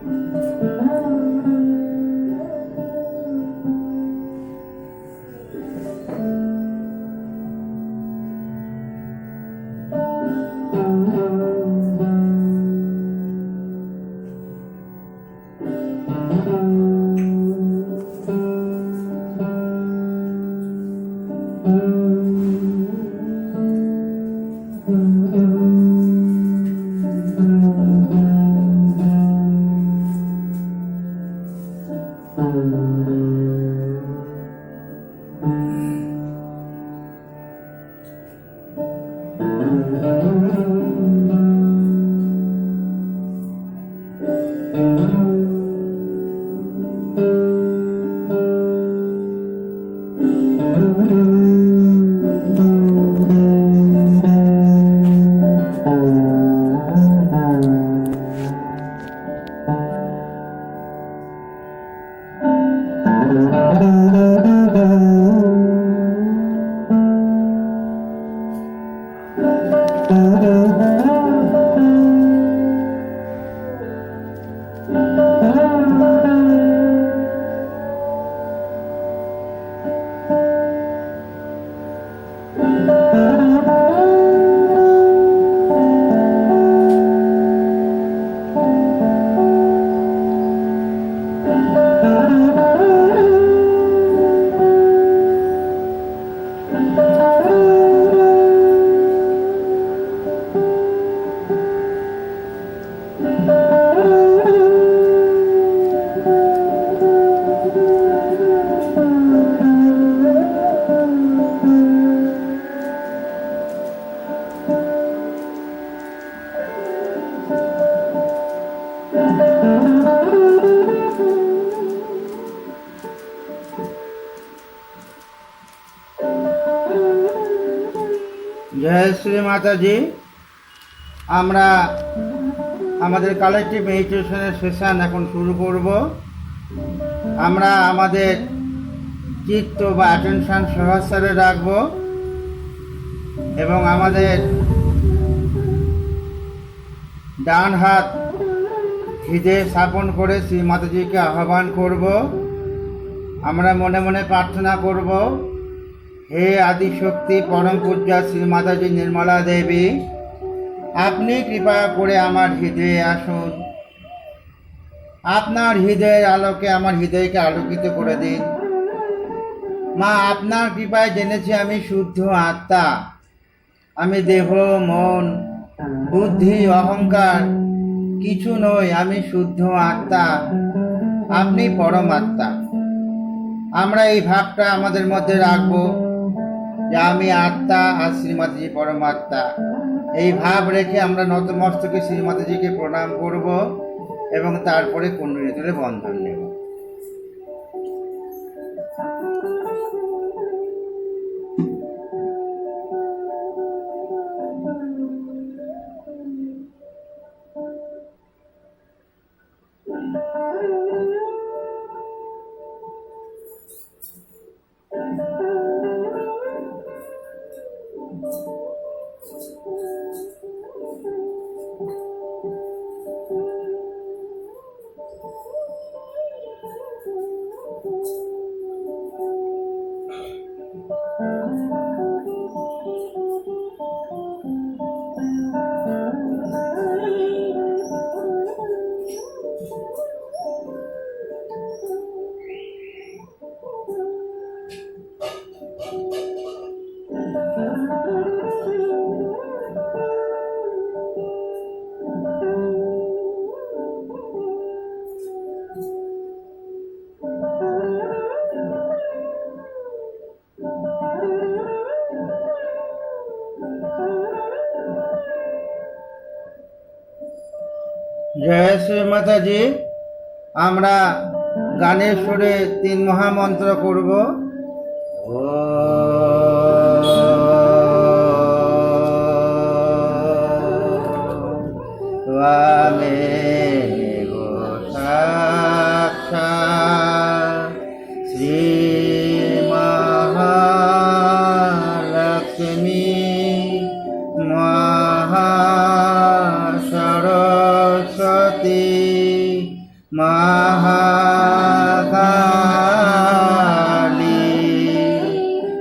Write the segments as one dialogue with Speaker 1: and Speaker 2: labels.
Speaker 1: जय श्री माता जी। আমরা আমাদের কালেক্টিভ মেডিটেশনের সেশন এখন শুরু করব। আমরা আমাদের চিত্ত বা অ্যাটেনশন সহস্রে রাখব এবং আমাদের ডান হাত হৃদয়ে স্থাপন করে শ্রী মাতাজিকে আহ্বান করব। আমরা মনে মনে প্রার্থনা করব, হে আদিশক্তি পরম পূজ্যা শ্রী মাতাজি নির্মলা দেবী, আপনি কৃপা করে আমার হৃদয়ে আসুন। আপনার হৃদয়ের আলোকে আমার হৃদয়কে আলোকিত করে দিন। মা, আপনার কৃপায় জেনেছি আমি শুদ্ধ আত্মা। আমি দেহ, মন, বুদ্ধি, অহংকার কিছু নই। আমি শুদ্ধ আত্মা, আপনি পরমাত্মা। আমরা এই ভাবটা আমাদের মধ্যে রাখবো যে আমি আত্মা আর শ্রীমাতাজি পরমাত্মা। এই ভাব রেখে আমরা নতমস্তকে শ্রীমাতাজিকে প্রণাম করব এবং তারপরে কুণ্ডলী তুলে বন্ধন নেব। জয় শ্রী মাতাজি। আমরা গানের সুরে 3 মহামন্ত্র করব। ত্বমেব সাক্ষাৎ শ্রী মহালক্ষ্মী মহাসরস্বতী মহাকালী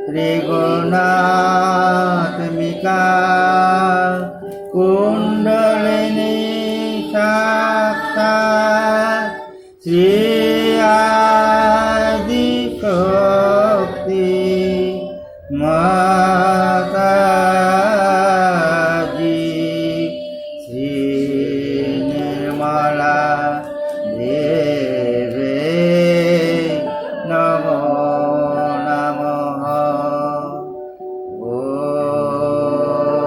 Speaker 1: ত্রিগুণাত্মিকা কুণ্ডলিনী সাক্ষাৎ শ্রী আদি শক্তি মাতাজি শ্রী নির্মলা দেবে নমো নমঃ। ওম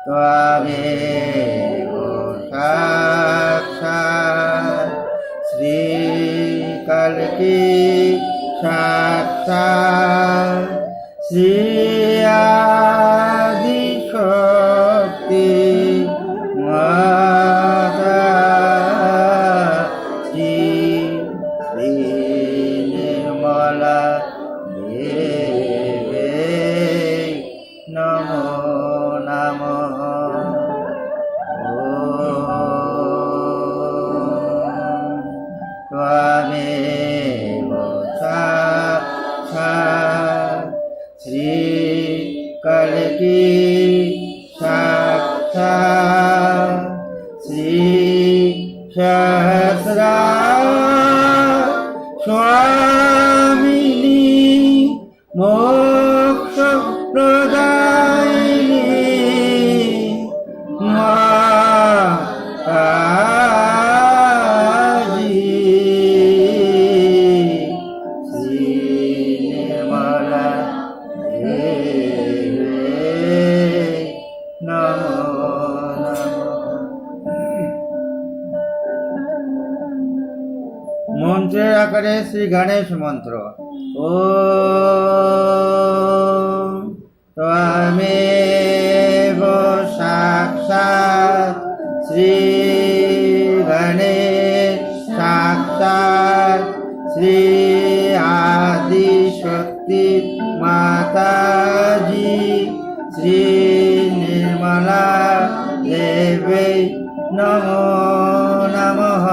Speaker 1: ত্বমেব সাক্ষাৎ শ্রী কল্কি সাক্ষাৎ শ্রী আদি শক্তি মাতাজি শ্রী নির্মলা দেবে নমো নমঃ। ত্বমেব সাক্ষাৎ শ্রী কল্কি সাক্ষাৎ শ্রী সহস্রা স্বামিনী মোক্ষ প্রদায়িনী মাতাজি শ্রী নির্মলা দেবে নমো নমঃ। মন্ত্রের আকারে শ্রী গণেশ মন্ত্র। ওম ত্বমেব সাক্ষাৎ শ্রী গণেশ সাক্ষাৎ শ্রী আদি শক্তি মাতাজি শ্রী নির্মলা দেবে নমো নমঃ।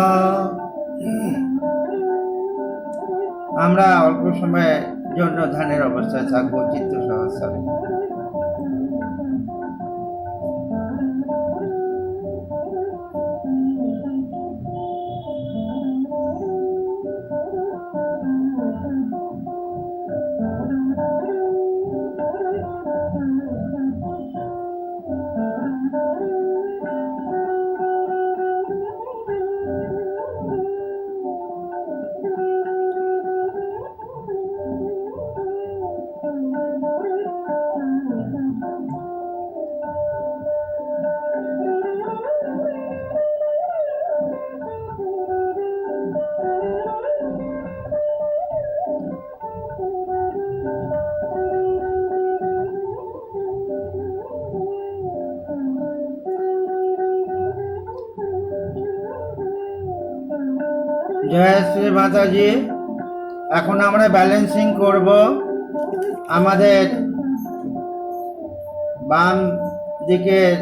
Speaker 1: আমরা অল্প সময়ের জন্য ধ্যানের অবস্থায় থাকবো চিত্ত সহস্রে। জয় শ্রী মাতাজি। এখন আমরা ব্যালেন্সিং করব। আমাদের বাম দিকের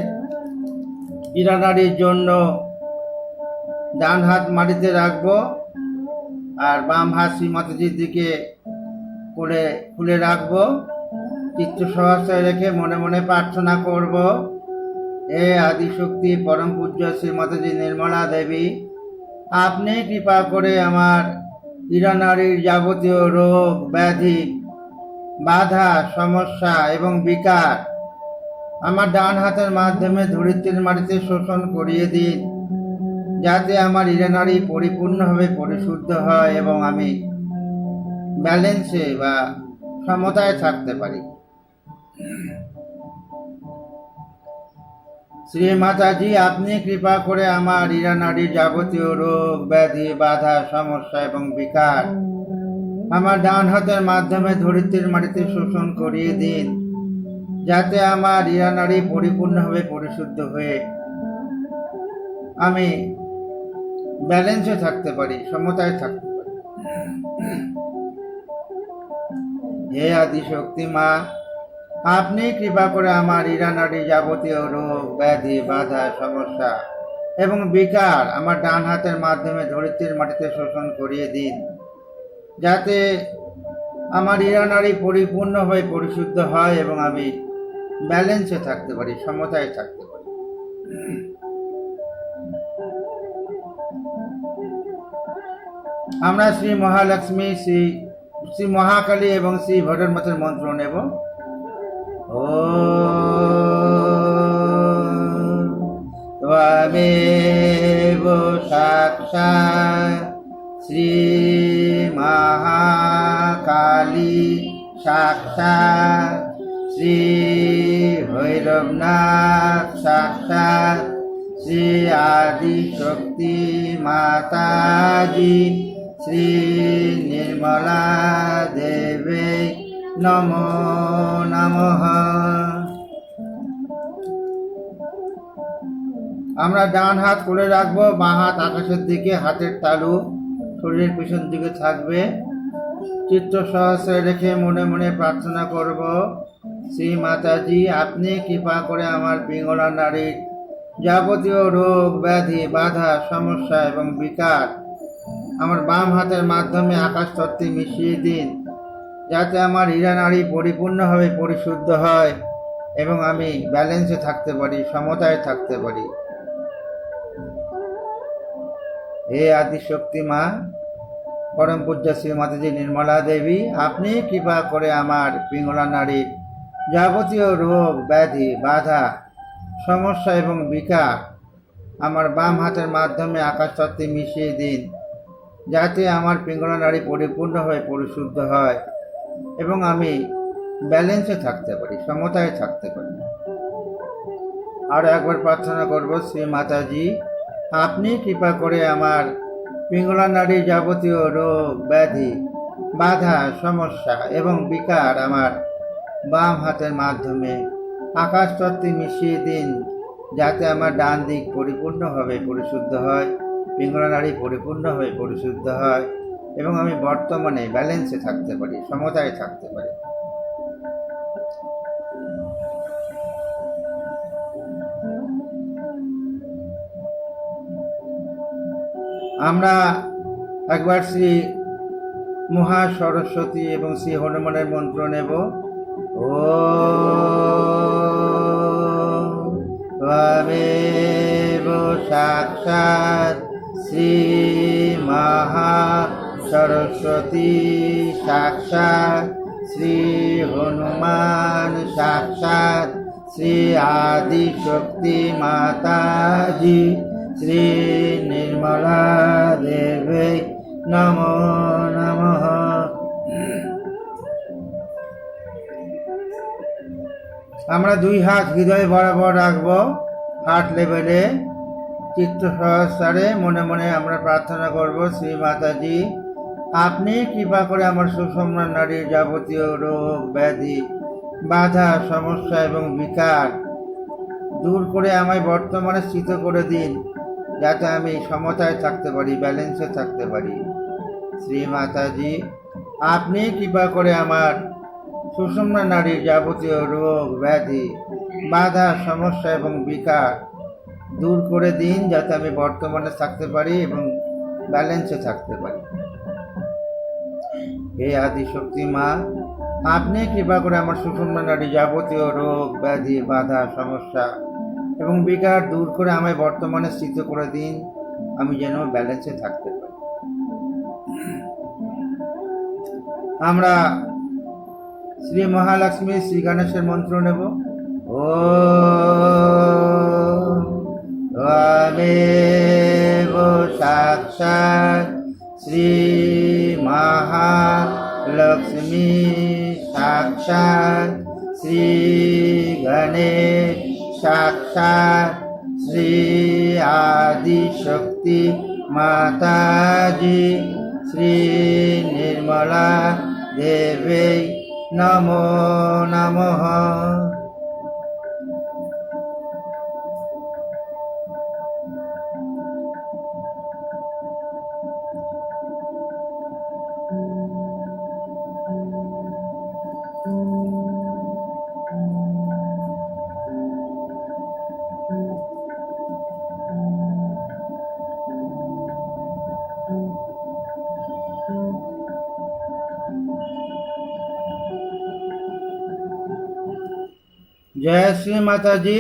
Speaker 1: ইরানাড়ির জন্য ডান হাত মাটিতে রাখবো আর বাম হাত শ্রী মাতাজির দিকে খুলে রাখবো। চিত্ত সহস্রে রেখে মনে মনে প্রার্থনা করব, হে আদিশক্তি পরম পূজ্য শ্রী মাতাজি নির্মলা দেবী, আপনি কৃপা করে আমার ইরানাড়ির যাবতীয় রোগ ব্যাধি বাধা সমস্যা এবং বিকার আমার ডান হাতের মাধ্যমে ধরিত্রীর মাটিতে শোষণ করিয়ে দিন, যাতে আমার ইরানাড়ি পরিপূর্ণভাবে পরিশুদ্ধ হয় এবং আমি ব্যালেন্সে বা সমতায় থাকতে পারি। শ্রী মাতাজি, আপনি কৃপা করে আমার ইরানাড়ির যাবতীয় রোগ ব্যাধি বাধা সমস্যা এবং বিকার আমার ডান হাতের মাধ্যমে ধরিত্রীর মাটিতে শোষণ করিয়ে দিন, যাতে আমার ইরানাড়ি পরিপূর্ণভাবে পরিশুদ্ধ হয়ে আমি ব্যালেন্সে থাকতে পারি, সমতায় থাকতে পারি। হে আদিশক্তি মা, আপনি কৃপা করে আমার ইরানাড়ি যাবতীয় রোগ ব্যাধি বাধা সমস্যা এবং বিকার আমার ডান হাতের মাধ্যমে ধরিত্রীর মাটিতে শোষণ করিয়ে দিন, যাতে আমার ইরানারি পরিপূর্ণ হয়ে পরিশুদ্ধ হয় এবং আমি ব্যালেন্সে থাকতে পারি, সমতায় থাকতে পারি। আমরা শ্রী মহালক্ষ্মী, শ্রী মহাকালী এবং শ্রী ভৈরবনাথের মন্ত্র নেব। ও ত্বমেব সাক্ষাৎ শ্রী মহাকালী, সাক্ষাৎ শ্রী ভৈরবনাথ, সাক্ষাৎ শ্রী আদি শক্তি মাতাজি, শ্রী নির্মলা দেবে নমো নমঃ। আমরা ডান হাত করে রাখবো, বাঁ হাত আকাশের দিকে, হাতের তালু শরীরের পিছন দিকে থাকবে। চিত্ত সহস্রে রেখে মনে মনে প্রার্থনা করব, শ্রী মাতাজি আপনি কৃপা করে আমার পিঙ্গলা নারীর যাবতীয় রোগ ব্যাধি বাধা সমস্যা এবং বিকার আমার বাম হাতের মাধ্যমে আকাশ তত্ত্বে মিশিয়ে দিন, যাতে আমার হীরা নাড়ি পরিপূর্ণভাবে পরিশুদ্ধ হয় এবং আমি ব্যালেন্সে থাকতে পারি, সমতায় থাকতে পারি। হে আদিশক্তি মা, পরম পূজ্য শ্রী মাতাজি নির্মলা দেবী, আপনি কৃপা করে আমার পিঙ্গলা নারীর যাবতীয় রোগ ব্যাধি বাধা সমস্যা এবং বিকার আমার বাম হাতের মাধ্যমে আকাশ তত্ত্বে মিশিয়ে দিন, যাতে আমার পিঙ্গলা নাড়ি পরিপূর্ণভাবে পরিশুদ্ধ হয় এবং আমি ব্যালেন্সে থাকতে পারি, সমতায় থাকতে পারি। আর একবার প্রার্থনা করব, শ্রী মাতাজি আপনি কৃপা করে আমার পিঙ্গলা নাড়ির যাবতীয় রোগ ব্যাধি বাধা সমস্যা এবং বিকার আমার বাম হাতের মাধ্যমে আকাশ তত্ত্বে মিশিয়ে দিন, যাতে আমার ডান দিক পরিপূর্ণভাবে পরিশুদ্ধ হয়, পিঙ্গলা নাড়ি পরিপূর্ণভাবে পরিশুদ্ধ হয় এবং আমি বর্তমানে ব্যালেন্সে থাকতে পারি, সমতায় থাকতে পারি। আমরা একবার শ্রী মহা সরস্বতী এবং শ্রী হনুমানের মন্ত্র নেব। ও ত্বমেব সাক্ষাৎ শ্রী মহা সরস্বতী, সাক্ষাৎ শ্রী হনুমান, সাক্ষাৎ শ্রী আদি শক্তি মাতাজি, শ্রী নির্মলা দেবে নমো নমঃ। আমরা দুই হাত হৃদয় বরাবর রাখবো, হার্ট লেভেলে। চিত্ত সহস্রে মনে মনে আমরা প্রার্থনা করব, শ্রী মাতাজি আপনি কৃপা করে আমার সুষমা নারীর যাবতীয় রোগ ব্যাধি বাধা সমস্যা এবং বিকার দূর করে আমায় বর্তমানে স্থিত করে দিন, যাতে আমি সমতায় থাকতে পারি, ব্যালেন্সে থাকতে পারি। শ্রী মাতাজি আপনি কৃপা করে আমার সুষমা নারীর যাবতীয় রোগ ব্যাধি বাধা সমস্যা এবং বিকার দূর করে দিন, যাতে আমি বর্তমানে থাকতে পারি এবং ব্যালেন্সে থাকতে পারি। হে আদিশক্তি মা, আপনি কৃপা করে আমার সুষমা নারীর যাবতীয় রোগ ব্যাধি বাধা সমস্যা এবং বিকার দূর করে আমায় বর্তমানে স্থিত করে দিন, আমি যেন ব্যালেন্সে থাকতে পারি। আমরা শ্রী মহালক্ষ্মী শ্রী গণেশের মন্ত্র নেব। ও ত্বমেব সাক্ষাৎ শ্রী মহালক্ষ্মী, সাক্ষাৎ শ্রী গণেশ, সাক্ষাৎ শ্রী আদি শক্তি মাতাজি, শ্রী নির্মলা দেবে নমো নমঃ। জয় শ্রী মাতাজি।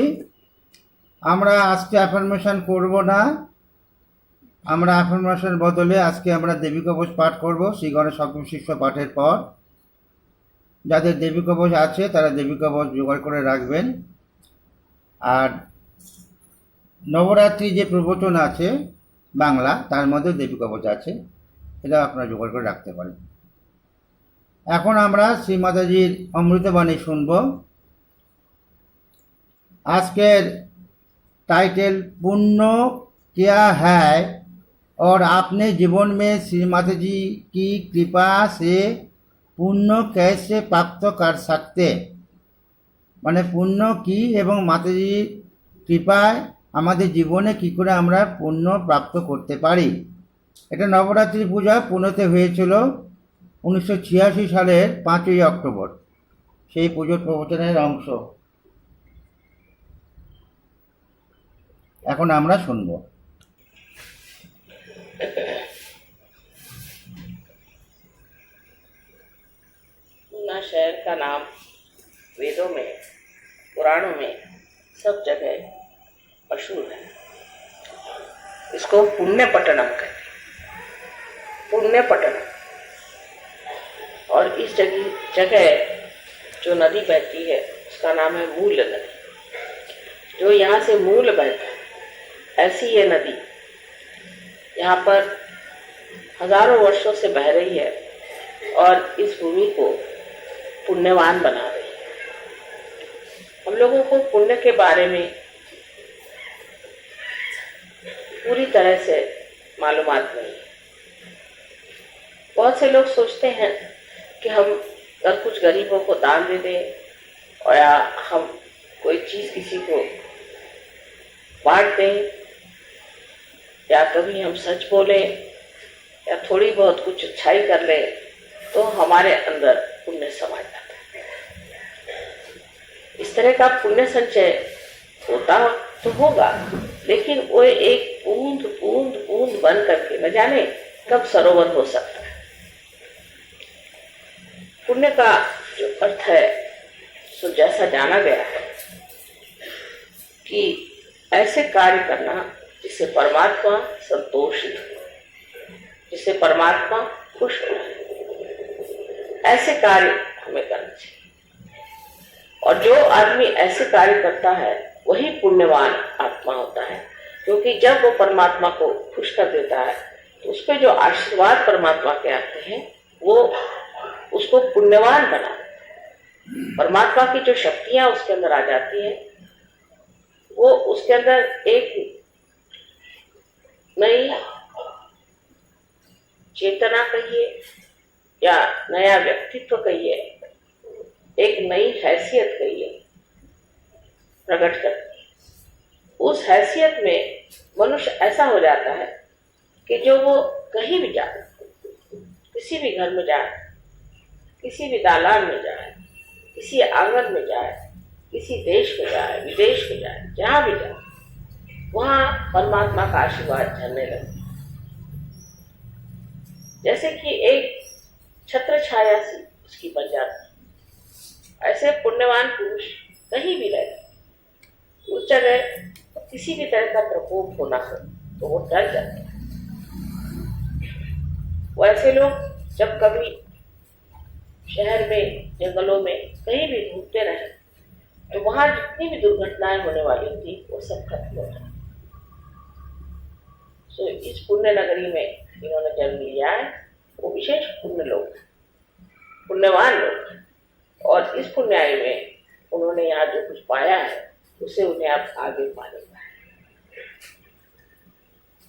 Speaker 1: আমরা আজকে অ্যাফার্মেশন করব না, আমরা অ্যাফার্মেশন বদলে আজকে আমরা দেবী কবচ পাঠ করব শ্রী গণেশ সপ্তম শিষ্য পাঠের পর। যাদের দেবী কবচ আছে তারা দেবী কবচ জোগাড় করে রাখবেন। আর নবরাত্রি যে প্রবচন আছে বাংলা, তার মধ্যে দেবী কবচ আছে, এটা আপনারা জোগাড় করে রাখতে পারেন। এখন আমরা শ্রী মাতাজির অমৃতবাণী শুনব। আজকের टाइटल पुण्य क्या है और अपने जीवन में श्री माता जी की कृपा से पुण्य कैसे प्राप्त कर सकते, माने पुण्य की एवं माताजी कृपाয় আমাদের জীবনে কি করে আমরা পুণ্য প্রাপ্ত করতে পারি। এটা নবরাত্রি পূজা পুনেতে হয়েছিল 1986 সালের 5ই অক্টোবর। সেই পুজোর প্রবচনের অংশ এখন আমরা শুনব।
Speaker 2: पूना शहर का नाम वेदों में, पुराणों में सब जगह मशहूर है। इसको पुण्य पट्टनम कहते हैं, पुण्य पट्टनम। और इस जगह जो नदी बहती है उसका नाम है मूल नदी। जो यहाँ से मूल बहता है, ऐसी ये नदी यहाँ पर हजारों वर्षों से बह रही है और इस भूमि को पुण्यवान बना रही है। हम लोगों को पुण्य के बारे में पूरी तरह से मालूमात नहीं है। बहुत से लोग सोचते हैं कि हम अगर कुछ गरीबों को दान दे दें और या हम कोई चीज किसी को बांट दें या कभी हम सच बोलें या थोड़ी बहुत कुछ अच्छाई कर लें तो हमारे अंदर पुण्य समा जाता है। इस तरह का पुण्य संचय होता तो होगा, लेकिन वो एक बूंद बूंद बूंद बन करके न जाने कब सरोवर हो सकता है। पुण्य का जो अर्थ है तो जैसा जाना गया है कि ऐसे कार्य करना जिससे परमात्मा संतोषित हो, जिससे परमात्मा खुश हो, ऐसे कार्य हमें करना चाहिए। और जो आदमी ऐसे कार्य करता है वही पुण्यवान आत्मा होता है, क्योंकि जब वो परमात्मा को खुश कर देता है तो उस पर जो आशीर्वाद परमात्मा के आते हैं वो उसको पुण्यवान बना, परमात्मा की जो शक्तियां उसके अंदर आ जाती हैं वो उसके अंदर एक नई चेतना कहिए या नया व्यक्तित्व कहिए, एक नई हैसियत कहिए, प्रकट करती है। उस हैसियत में मनुष्य ऐसा हो जाता है कि जो वो कहीं भी जाए, किसी भी घर में जाए, किसी भी दालान में जाए, किसी आंगन में जाए, किसी देश में जाए, विदेश में जाए, जहां भी जाए, वहां परमात्मा का आशीर्वाद झरने लगे। जैसे कि एक छत्र छाया सी उसकी बन जाती, ऐसे पुण्यवान पुरुष कहीं भी रहे, उस जगह किसी भी तरह का प्रकोप होना हो तो वो डर जाते हैं। वो ऐसे लोग जब कभी शहर में, जंगलों में कहीं भी घूमते रहे तो वहां जितनी भी दुर्घटनाएं होने वाली थी वो सब खत्म हो जाए। तो इस पुण्य नगरी में इन्होंने जन्म लिया है, वो विशेष पुण्य लोग, पुण्यवान लोग, और इस पुण्याय में उन्होंने यहाँ जो कुछ पाया है उसे उन्हें अब आगे पाने का है।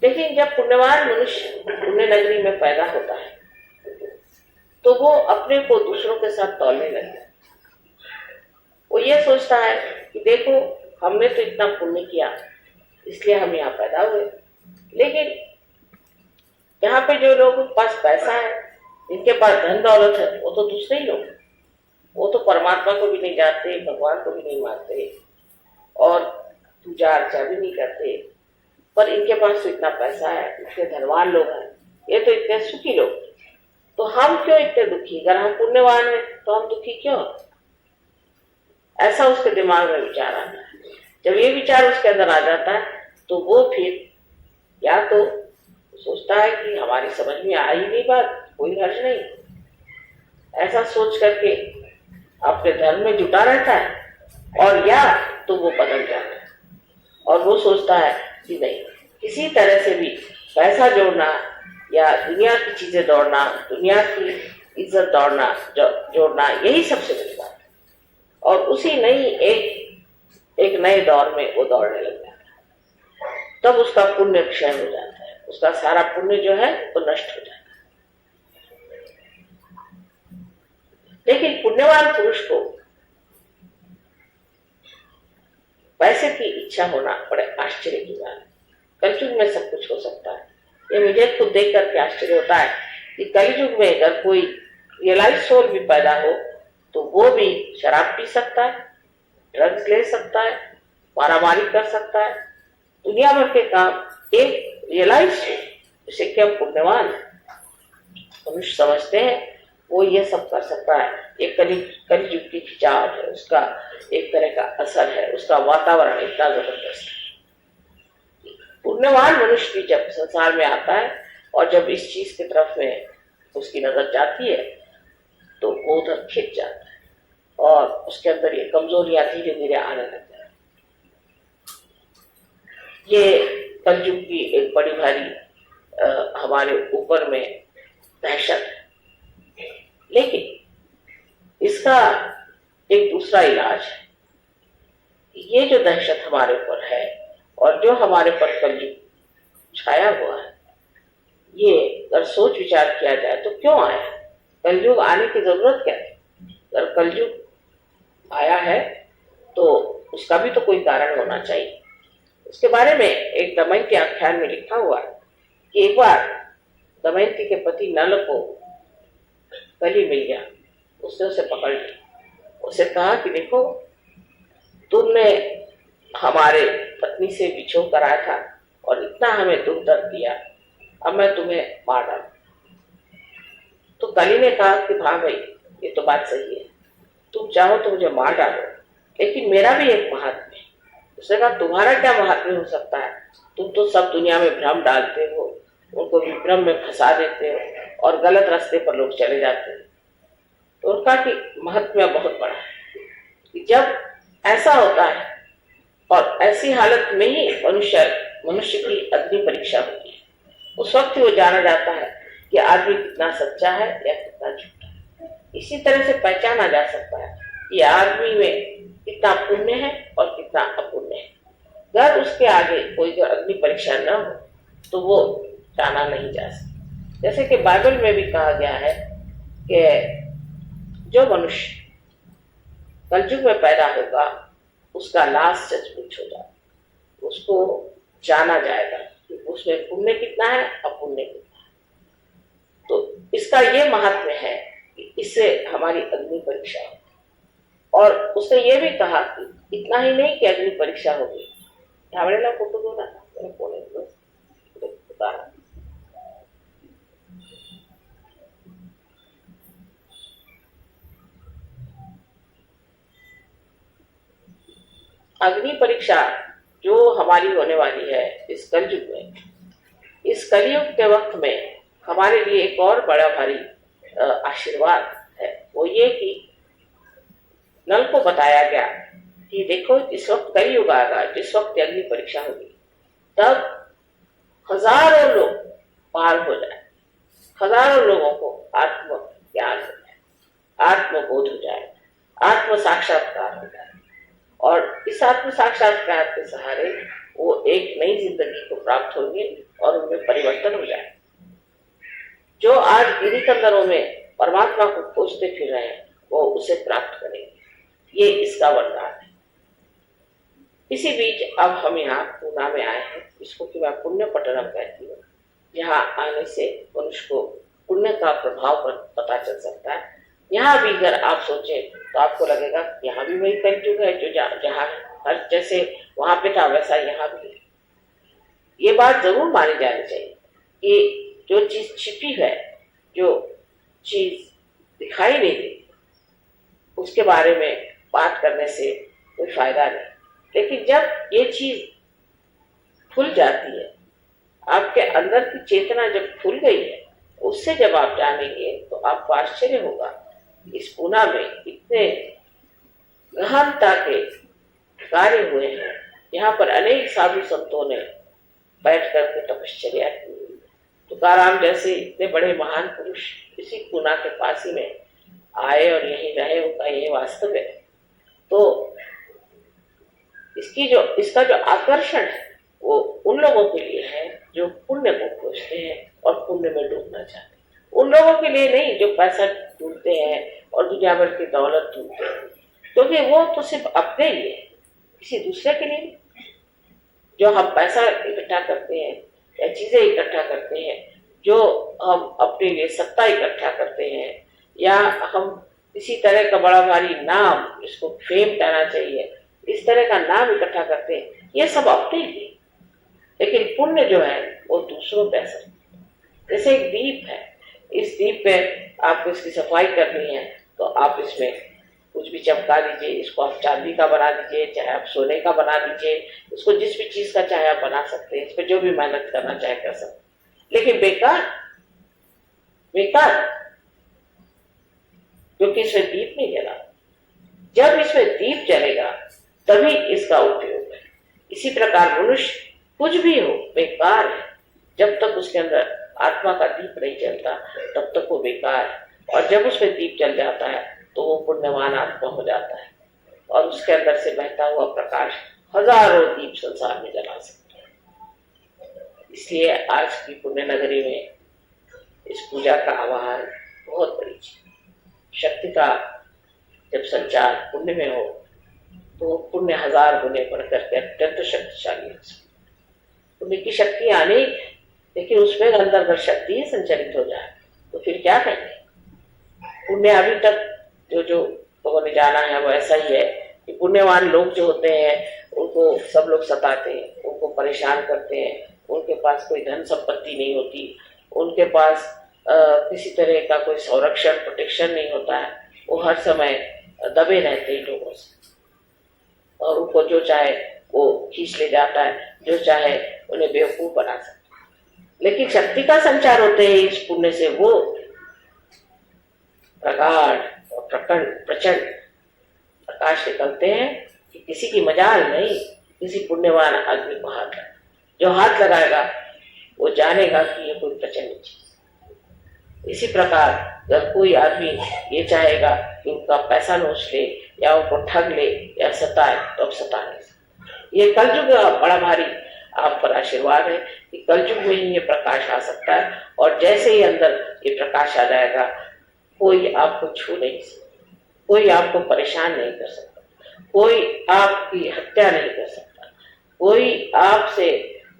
Speaker 2: लेकिन जब पुण्यवान मनुष्य पुण्य नगरी में पैदा होता है तो वो अपने को दूसरों के साथ तौलने लगता है। वो ये सोचता है कि देखो हमने तो इतना पुण्य किया इसलिए हम यहाँ पैदा हुए, लेकिन यहाँ पे जो लोगों के पास पैसा है, जिनके पास धन दौलत है, वो तो दूसरे ही लोग, वो तो परमात्मा को भी नहीं जानते, भगवान को भी नहीं मानते और पूजा अर्चा भी नहीं करते, पर इनके पास तो इतना पैसा है, इतने धनवान लोग हैं, ये तो इतने सुखी लोग, तो हम क्यों इतने दुखी? अगर हम पुण्यवान हैं तो हम दुखी क्यों? ऐसा उसके दिमाग में विचार आता है। जब ये विचार उसके अंदर आ जाता है तो वो फिर या तो सोचता है कि हमारी समझ में आई नहीं बात, कोई हर्ज नहीं, ऐसा सोच करके अपने धर्म में जुटा रहता है, और या तो वो बदल जाता है और वो सोचता है कि नहीं, किसी तरह से भी पैसा जोड़ना या दुनिया की चीजें दौड़ना, दुनिया की इज्जत दौड़ना जोड़ना, यही सबसे बड़ी बात है। और उसी नई एक नए दौर में वो दौड़ने लग जाता है। तब उसका पुण्य क्षय हो जाता है, उसका सारा पुण्य जो है वो नष्ट हो जाता है। लेकिन पुण्यवान पुरुष को पैसे की इच्छा होना बड़े आश्चर्य की बात है। कलयुग में सब कुछ हो सकता है। ये मुझे खुद देख करके आश्चर्य होता है कि कलयुग में अगर कोई रियलाइज सोल भी पैदा हो तो वो भी शराब पी सकता है, ड्रग्स ले सकता है, मारामारी कर सकता है, दुनिया भर के काम एक रियलाइज सोल, जिसे कि हम पुण्यवान मनुष्य समझते हैं, वो ये सब कर सकता है। ये कलयुग की खिंचाव है, उसका एक तरह का असर है, उसका वातावरण इतना जबरदस्त है। पुण्यवान मनुष्य भी जब संसार में आता है और जब इस चीज की तरफ में उसकी नजर जाती है तो वो उधर खिंच जाता है और उसके अंदर ये कमजोरियां धीरे धीरे आने लगती है। ये कलयुग की एक बड़ी भारी हमारे ऊपर में दहशत है। लेकिन इसका एक दूसरा इलाज है। ये जो दहशत हमारे ऊपर है और जो हमारे पर कलयुग छाया हुआ है, ये अगर सोच विचार किया जाए तो क्यों आया, कलयुग आने की जरूरत क्या है? अगर कलयुग आया है तो उसका भी तो कोई कारण होना चाहिए। उसके बारे में एक दमयंती आख्यान में लिखा हुआ है कि एक बार दमयंती के पति नल को कली मिल गया। उसने उसे पकड़ लिया, उसे कहा कि देखो, तुमने हमारे पत्नी से बिछोह कराया था और इतना हमें दुख दर्द दिया, अब मैं तुम्हें मार डालूं। तो कली ने कहा कि हाँ भाई, ये तो बात सही है, तुम चाहो तो मुझे मार डालो, लेकिन मेरा भी एक महात्म्य है। उसने कहा तुम्हारा क्या महात्म्य हो सकता है, तुम तो सब दुनिया में भ्रम डालते हो, उनको विभ्रम में फंसा देते हो और गलत रास्ते पर लोग चले जाते हैं। तो उनका कि महत्व बहुत बड़ा है कि जब ऐसा होता है और ऐसी हालत में ही मनुष्य की अग्नि परीक्षा होती है, उस वक्त वो जाना जाता है कि आदमी कितना सच्चा है या कितना झूठा है। इसी तरह से पहचाना जा सकता है कि आदमी में कितना पुण्य है और कितना अपुण्य है। अगर उसके आगे कोई अग्नि परीक्षा न हो तो वो जाना नहीं जा सकता। जैसे कि बाइबल में भी कहा गया है कि जो मनुष्य कलयुग में पैदा होगा उसका लास्ट जजमेंट होगा, उसको जाना जाएगा कि उसमें पुण्य कितना है, अपुण्य कितना है। तो इसका ये महात्म्य है कि इससे हमारी अग्नि परीक्षा हो। और उसने ये भी कहा कि इतना ही नहीं कि अग्नि परीक्षा होगी, फोटो दो ना, अग्नि परीक्षा जो हमारी होने वाली है इस कलयुग में, इस कलयुग के वक्त में हमारे लिए एक और बड़ा भारी आशीर्वाद है। वो ये कि नल को बताया गया कि देखो, इस वक्त कलयुग आएगा, जिस वक्त अग्नि परीक्षा होगी, तब हजारों लोग पार हो जाए, हजारों लोगों को आत्म ज्ञान हो जाए, आत्मबोध हो जाए, आत्म साक्षात्कार हो जाए, और इस आत्म साक्षात्कार के सहारे वो एक नई जिंदगी को प्राप्त होंगे और उनमें परिवर्तन हो जाए। जो आज गिरी कंदरों में परमात्मा को खोजते फिर रहे हैं वो उसे प्राप्त करेंगे, ये इसका वरदान है। इसी बीच अब हम यहाँ पूना में आए हैं, इसको कि मैं पुण्य पट्टनम कहती हूँ। यहाँ आने से मनुष्य को पुण्य का प्रभाव पता चल सकता है। यहाँ भी अगर आप सोचे तो आपको लगेगा यहाँ भी वही कलयुग है जो जहाँ हर जैसे वहां पे था वैसा यहाँ भी है। ये बात जरूर मानी जानी चाहिए कि जो चीज छिपी है, जो चीज दिखाई नहीं देती, उसके बारे में पाठ करने से कोई फायदा नहीं। लेकिन जब ये चीज खुल जाती है, आपके अंदर की चेतना जब खुल गई है, उससे जब आप जानेंगे तो आपको आश्चर्य होगा। इस पूना में इतने गहनता के कार्य हुए हैं, यहाँ पर अनेक साधु संतों ने बैठ करके तपश्चर्या की। तुकाराम जैसे इतने बड़े महान पुरुष इसी पूना के पास ही में आए और यहीं रहे, उनका यही वास्तव है। तो इसका जो आकर्षण है वो उन लोगों के लिए है जो पुण्य को खोजते हैं और पुण्य में डूबना चाहते हैं। उन लोगों के लिए नहीं जो पैसा ढूंढते हैं और दुनिया भर की दौलत ढूंढते हैं, क्योंकि वो तो सिर्फ अपने लिए, किसी दूसरे के लिए नहीं। जो हम पैसा इकट्ठा करते हैं या चीजें इकट्ठा करते हैं, जो हम अपने लिए सत्ता इकट्ठा करते हैं, या हम किसी तरह का बड़ा भारी नाम, इसको फेम कहना चाहिए, इस तरह का नाम इकट्ठा करते हैं, ये सब अपने लिए। लेकिन पुण्य जो है वो दूसरों पे असर। जैसे एक दीप है, इस दीप पे आपको इसकी सफाई करनी है तो आप इसमें कुछ भी चमका दीजिए, इसको आप चांदी का बना दीजिए, चाहे आप सोने का बना दीजिए, इसको जिस भी चीज का चाहे आप बना सकते हैं, इस पर जो भी मेहनत करना चाहे कर सकते हैं। लेकिन बेकार बेकार, क्योंकि इसमें दीप नहीं जला। जब इसमें दीप जलेगा तभी इसका उपयोग है। इसी प्रकार मनुष्य कुछ भी हो बेकार है, जब तक उसके अंदर आत्मा का दीप नहीं जलता तब तक वो बेकार है। और जब उसमें दीप जल जाता है तो वो पुण्यवान आत्मा हो जाता है और उसके अंदर से बहता हुआ प्रकाश हजारों दीप संसार में जला सकता है। इसलिए आज की पुण्य नगरी में इस पूजा का आवाहन बहुत बड़ी चीज। शक्ति का जब संचार पुण्य में हो तो पुण्य हजार गुने बढ़ करके अत्यंत शक्तिशाली हो। पुण्य की शक्ति अनेक है, लेकिन उसमें अंदर अगर शक्ति ही संचरित हो जाए तो फिर क्या करेंगे। पुण्य अभी तक जो लोगों ने जाना है वो ऐसा ही है कि पुण्यवान लोग जो होते हैं उनको सब लोग सताते हैं, उनको परेशान करते हैं, उनके पास कोई धन संपत्ति नहीं होती, उनके पास किसी तरह का कोई संरक्षण प्रोटेक्शन नहीं होता है, वो हर समय दबे रहते हैं लोगों से और उनको जो चाहे वो खींच ले जाता है, जो चाहे उन्हें बेवकूफ बना सकता है। लेकिन शक्ति का संचार होते हैं इस पुण्य से, वो प्रगाढ़ और प्रचंड प्रकाश निकलते हैं कि किसी की मजाल नहीं, किसी पुण्यवान आदमी को हाथ लगा। जो हाथ लगाएगा वो जानेगा कि ये कोई प्रचंड चीज। इसी प्रकार जब कोई आदमी ये चाहेगा कि उनका पैसा नोच ले या उनको ठग ले या सताए तो अब सता नहीं सकता। ये कलयुग बड़ा भारी आप पर आशीर्वाद है कि कलयुग में ही ये प्रकाश आ सकता है और जैसे ही अंदर ये प्रकाश आ जाएगा कोई आपको छू नहीं सकता, कोई आपको परेशान नहीं कर सकता, कोई आपकी हत्या नहीं कर सकता, कोई आपसे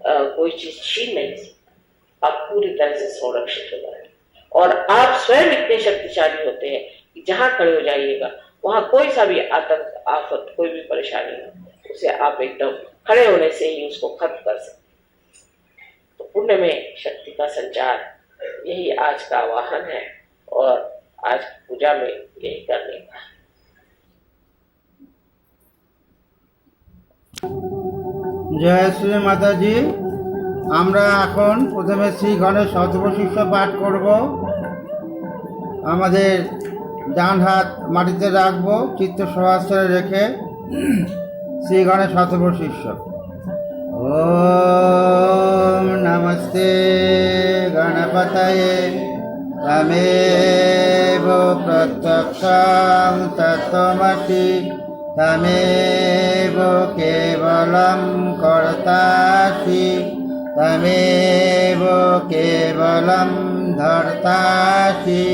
Speaker 2: कोई चीज छीन नहीं सकता। आप पूरी तरह से संरक्षित हो जाएंगे और आप स्वयं इतने शक्तिशाली होते हैं कि जहां खड़े हो जाइएगा वहां कोई सा भी आतंक आफत कोई भी परेशानी हो उसे आप एकदम खड़े होने से ही उसको खत्म कर सकते। तो पुण्य में शक्ति का संचार यही आज का आवाहन है और आज पूजा में यही करने का।
Speaker 1: জয় শ্রী মাতাজি। আমরা এখন প্রথমে শ্রী গণেশ শতবশিষ্য পাঠ করব। আমাদের ডান হাত মাটিতে রাখবো, চিত্ত সহস্রে রেখে শ্রী গণেশ শতবশিষ্য। ওম নমস্তে গণপতয়ে তমেব প্রত্যক্ষং তত্ত্বমসি तमेव केवलं कर्तासि तमेव केवलं धर्तासि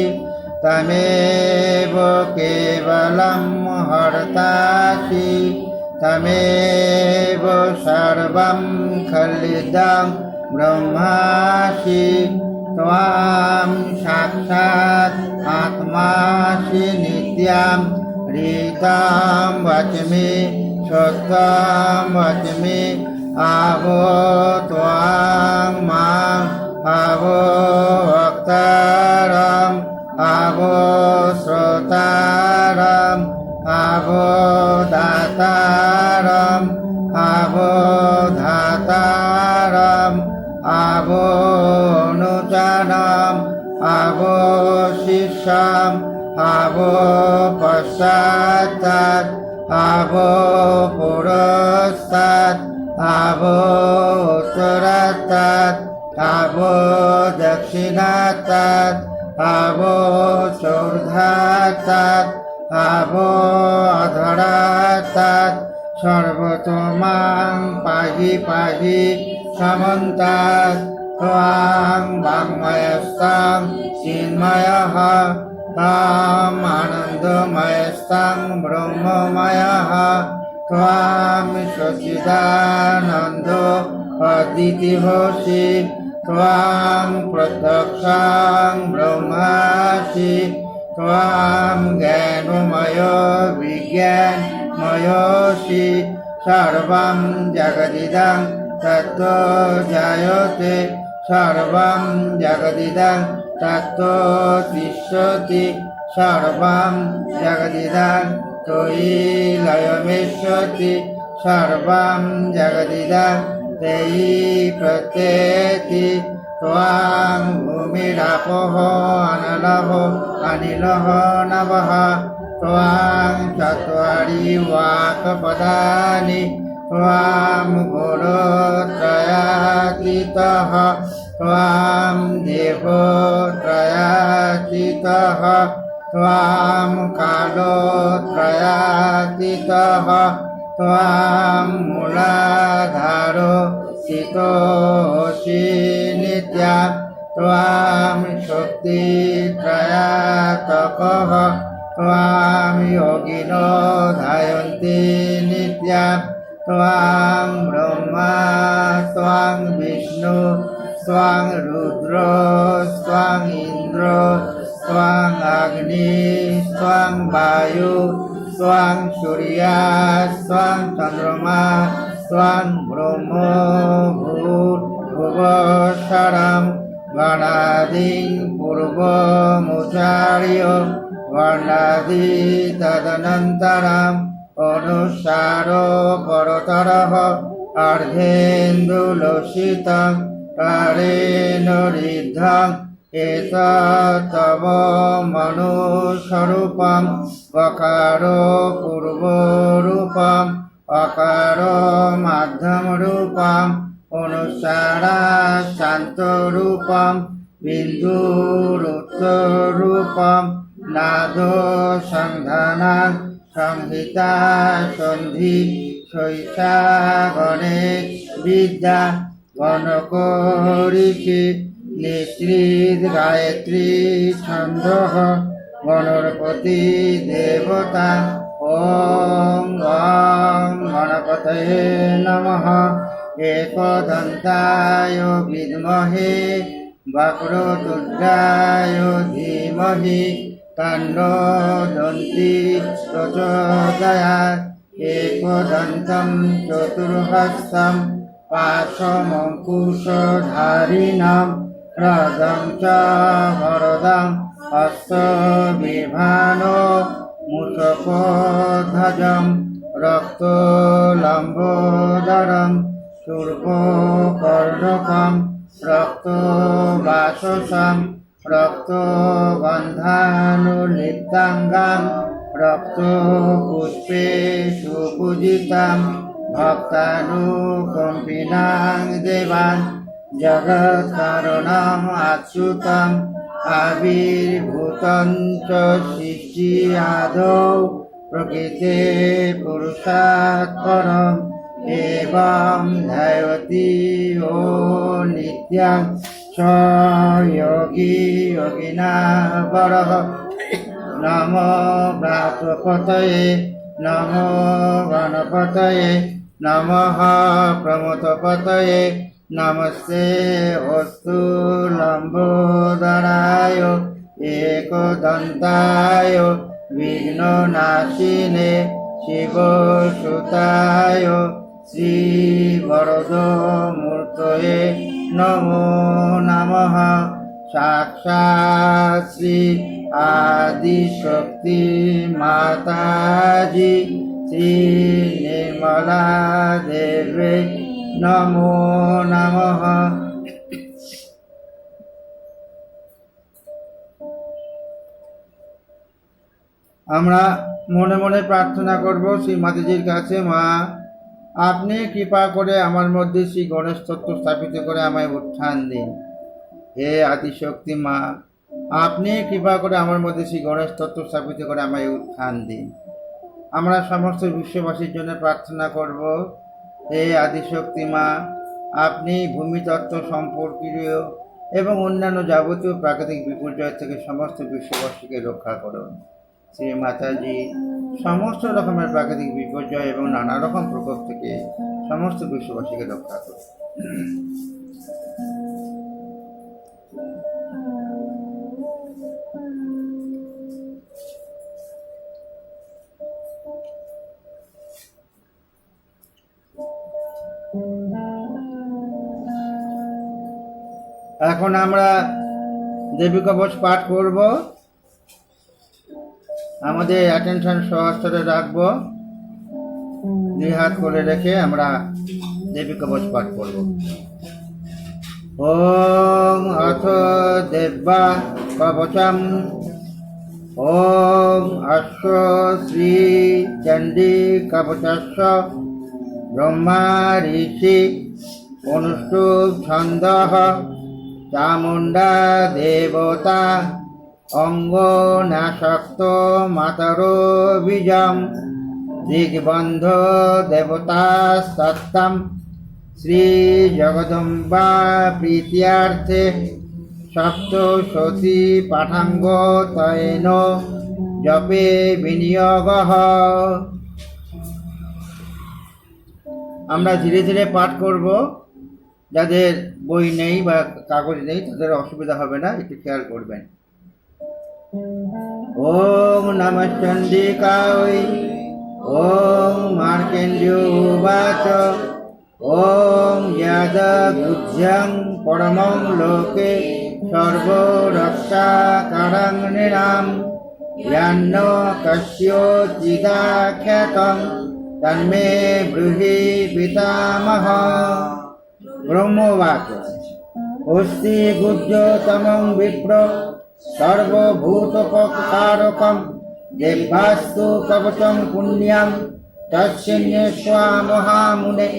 Speaker 1: तमेव केवलं हर्तासि तमेव सर्वं खलिदं ब्रह्मासि त्वां साक्षात् आत्मासि नित्यं रीतां वच्मि सत्यं वच्मि आवो त्वां मां आवो वक्तारम् आवो श्रोतारम् आवो अनुत्तरम् अवोनुचनम् अवशिष्यम् अवपश्चात् अवपुरस्तात् अवोत्तरात् अवदक्षिणात् अवोचूर्धात् अवोऽधरात् सर्वतोमां पाहि पाहि समन्तात् त्वां वाङ्मयस्तां चिन्मयः त्वाम् आनन्दमयस्तां ब्रह्ममयः त्वां सच्चिदानन्दो अदितिहोसि त्वां प्रत्यक्षं ब्रह्मासि त्वां ज्ञानमय विज्ञानमयोऽसि सर्वं जगदिदं तत्त्वो जायते सर्वं जगदिदं तत्त्वो तिष्ठति सर्वं जगदिदं त्वयि लयमेष्यति सर्वं जगदिदं तेयि प्रत्येति त्वां भूमिरापः अनलः अनिलः नभः त्वां चत्वारि वाक्पदानि त्वां गुणत्रयातीतः त्वां देवत्रयातीतः त्वां कालत्रयातीतः त्वां मूलाधारो स्थितोऽसि नित्या त्वां शक्तित्रयात्मकः त्वां योगिनो ध्यायन्ति नित्या त्वां ब्रह्मा त्वां विष्णु त्वां रुद्र त्वां इन्द्र त्वां अग्नि त्वां वायु त्वां सूर्या त्वां चन्द्रमा त्वां ब्रह्म भूर्भुवस्सरं गणादिं पूर्वमुच्चार्य वर्णादि तदनन्तरम् अनुसारो परतरः अर्धेन्दुलोषितं कारेण ऋद्धम् एतत्तव मनुस्वरूपम् अकारो पूर्वरूपम् अकारो मध्यमरूपम् अनुसारा शान्तरूपम् बिन्दुरुत्तररूपम् नादो सन्धानं संहिता सन्धि शैषा गणेश विद्या गणकोरिषि निश्चित गायत्री छन्दः गणपति देवता ॐ गं गणपतये नमः एकदन्ताय विद्महे वक्रतुण्डाय धीमहि तन्नो दन्ती प्रचोदयात् एकदन्तं चतुर्हस्तं पाशमङ्कुशधारिणं रदं च वरदं हस्तबिभानो मूषकध्वजं रक्तलम्बोदरं शूर्पकर्णकं रक्तवाससं रक्तगन्धानुलिप्ताङ्गं रक्तपुष्पे सुपूजितं भक्तानुकम्पिनां देवान् जगत्कारणम् अच्युतम् आविर्भूतं च सृष्टियादौ प्रकृते पुरुषात् परम् एवं ध्यायति यो नित्यं स योगी योगिना वरः नमो बृहस्पतये नमो गणपतये नमः प्रमथपतये नमस्ते अस्तु लम्बोदराय एकदन्ताय विघ्ननाशिने शिवसुताय श्रीवरदमूर्तये नमो नमः साक्षात् श्री आदिशक्ति माताजी श्री निर्मला देवी नमो नमः। নমঃ। আমরা মনে মনে প্রার্থনা করব শ্রী মাতাজির কাছে, মা আপনি কৃপা করে আমার মধ্যে শ্রী গণেশ তত্ত্ব স্থাপিত করে আমায় উত্থান দিন। হে আদিশক্তি মা, আপনি কৃপা করে আমার মধ্যে শ্রী গণেশ তত্ত্ব স্থাপিত করে আমায় উত্থান দিন। আমরা সমস্ত বিশ্ববাসীর জন্য প্রার্থনা করব, হে আদিশক্তি মা, আপনি ভূমিতত্ত্ব সম্পর্কীয় এবং অন্যান্য যাবতীয় প্রাকৃতিক বিপর্যয় থেকে সমস্ত বিশ্ববাসীকে রক্ষা করুন। শ্রী মাতাজি সমস্ত রকমের প্রাকৃতিক বিপর্যয় এবং নানা রকম প্রকোপ থেকে সমস্ত বিশ্ববাসীকে রক্ষা করুন। এখন আমরা দেবী কবচ পাঠ করব। আমাদের অ্যাটেনশন সহস্রে রাখবো, দুই হাত করে রেখে আমরা দেবী কবচ পাঠ করব। ওম অথ দেবা কবচম ওম অশ্ব শ্রী চণ্ডী কবচস্য ব্রহ্মা ঋষি অনুষ্ঠুপ ছন্দঃ চামুণ্ডা দেবতা অঙ্গ নাশক্ত মাতরো বীজম দিগ্বন্ধ দেবতা সত্তম শ্রী জগদম্বা প্রীত্যার্থে সপ্তশতী পাঠাঙ্গ তয়েন জপে বিনিয়োগঃ। আমরা ধীরে ধীরে পাঠ করব। যাদের বই নেই বা কাগজ নেই তাদের অসুবিধা হবে না, একটু খেয়াল করবেন। ওম নমঃ চণ্ডিকায় ওম মার্কেন্দ্যোবাচ ওম যদগুহ্যং পরমং লোকে সর্বরক্ষাকারং নৃণাম ইয়ান্ন কস্যোচিদাখ্যাতং তন্মে ব্রূহি পিতামহ। ব্রহ্মবাচ অস্তি গুহ্যতমং বিপ্র সর্বভূতোপকারকম দেবাস্তু কবচম পুণ্যম তস্যন্যস্বা মহামুনে।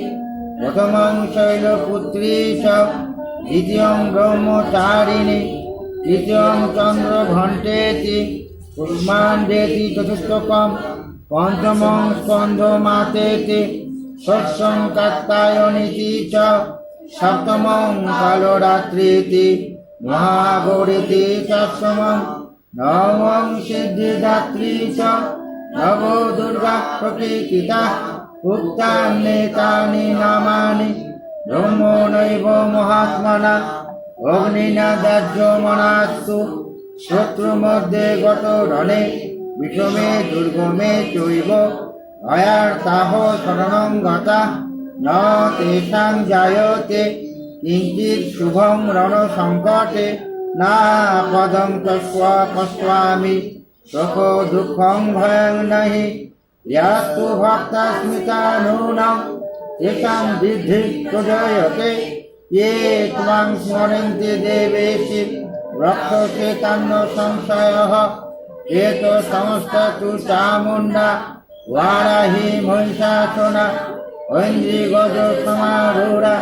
Speaker 1: প্রথমং শৈলপুত্রী চ দ্বিতীয়ং ব্রহ্মচারিণী তৃতীয়ং চন্দ্রঘণ্টেতি কুষ্মাণ্ডেতি চতুর্থকম পঞ্চমং স্কন্ধমাতেতি ষষ্ঠং কাত্যায়নীতি চ সপ্তমং কালরাত্রিতি মহাগৌরীতি চষ্টমং নবমং সিদ্ধিদাত্রী চ নব দুর্গা প্রকৃতিতা উক্তান্যেতানি নামানি ব্রহ্মণৈব মহাত্মনা অগ্নিনা দাহ্যমানাস্তু শত্রু মধ্যে গত রণে বিষমে দুর্গমে চৈব ভয়ার্তাহ শরণং গতা ন তেষাং জায়তে কিঞ্চিৎ শুভং রণ সংকটে না পদং পশ্যামি সুখ দুঃখং ভয়ং নহি ইয়াস্তু ভক্তা স্মিতানূনাং তেষাং বৃদ্ধি প্রজয়তে ये त्वां स्मरन्ति देवेशि रक्षसे तन्न संशयः एतो समस्ततु चामुण्डा वाराही महिषासुना ऐन्द्रिगजसमारूढा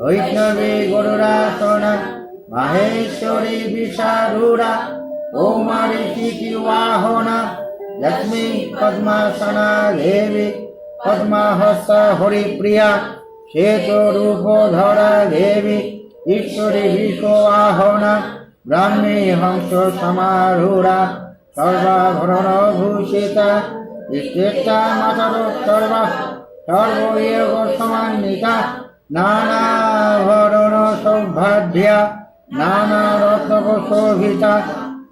Speaker 1: वैष्णवी गरुडासना माहेश्वरी विषारूढा ओमारिषिति वाहना लक्ष्मी पद्मासना देवी पद्माहस्त हरिप्रिया श्वेतरूपधरा देवी ईश्वरी विश्ववाहना ब्राह्मी हंस समारूढ़ा सर्वाभरणभूषिता श्रेष्ठा मातरो सर्वयोग समान्विता नानाभरण सौभाढ्या नानारत्नशोभिता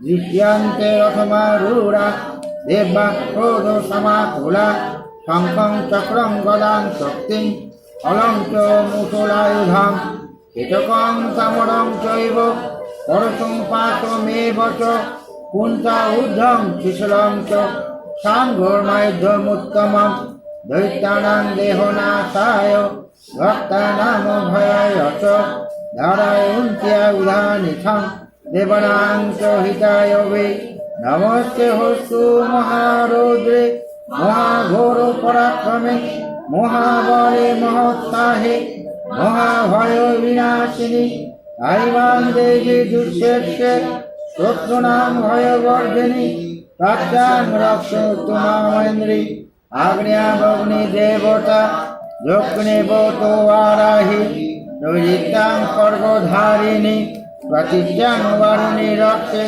Speaker 1: दृश्यन्ते रथमारूढ़ा देवा क्रोध समाकुला शंखं चक्रं गदां शक्तिं अलंच मुसलायुधां कीटकं तामरं चैव परशुं पाशमेव च कुन्ता ऊर्ध्वं शिशलं च साङ्घर्मायुधमुत्तमं दैत्यानां देहनाशाय ভক্তানাম ভয়ায় চ ধারায় উন্তিয়া উদানিথং দেবানাং চ হিতায় বে নমস্তে হস্তু মহারৌদ্রে মহাঘোর পরাক্রমে মহাবলে মহোৎসাহে মহাভয় বিনাশিনী আইবান দেবী দুর্শেষে শত্রুনাম ভয়বর্ধিনী প্রাচ্যাং রক্ষ তুমামেন্দ্রী আগ্নেয়াগ্নি দেবতা যজ্ঞেব তো আরাহি নৈরিত্যাং স্বর্গধারিণী প্রতিচ্যাং বারুণী রক্ষে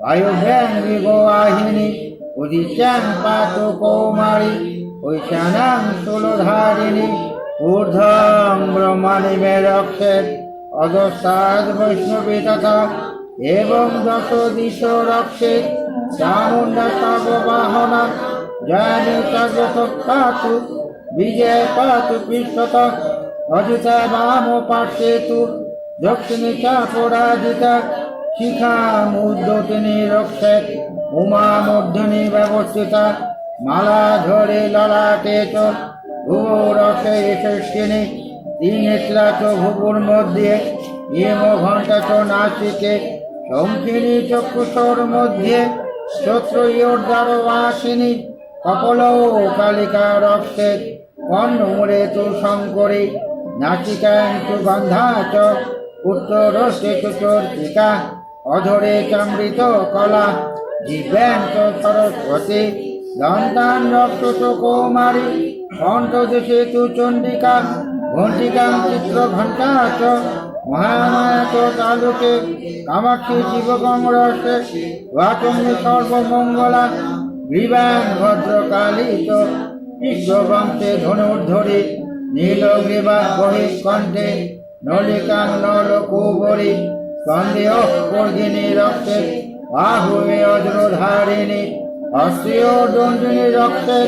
Speaker 1: বায়ুভ্যাং বিগোয়াহিনী উদিচ্যাং পাতু কৌমারী ঐশানাং স্থূলধারিণী ঊর্ধ্বং ব্রহ্মাণি মে রক্ষে অধস্তাদ বৈষ্ণবী তথা এবং দশ দিশ রক্ষে চামুণ্ডা সর্ববাহনা জয়নে সর্বত পাতু বিজয় পাতু পৃষ্ঠত অযুতা বাম পার্শ্বে তু দক্ষিণী চাপরাজিতা শিখামুদ্যতিনী রক্ষে উমা মধ্যনী ব্যবস্থিতা মালা ধরে ললাটে চ ভুবরসে যশস্বিনী তিনেত্রা চ ভুবুর মধ্যে ইম ঘণ্টা চ নাসিকে শঙ্খিনী চক্ষুষর মধ্যে শত্রুয়োর্দারবাসিনী কপল কালিকা রক্ষে কর্ণমূলে তু শঙ্করী নাসিকাং তু গন্ধা চ উত্তরস্তে তু চর্চিকা অধরে চামৃত কলা জিব্যাং চ সরস্বতী দন্তান রক্ত চ কৌমারী কণ্ঠদেশে তু চণ্ডিকা ঘণ্টিকাং চিত্র ঘণ্টা চ মহামায়া চ তালুকে কামাক্ষী শিবগং রসে বাচন্নী সর্বমঙ্গলা গ্রীবাং ভদ্রকালী চ বিশ্ববংশে ধনুর্ধরি নীলগ্রীবা বহিষ্কণ্ঠে নলিকাং নলকুবরী সন্দেহ বর্গিনী রক্তে বাহুবে অজ্রধারিণী অস্ত্রীয় দণ্ডিনী রক্তে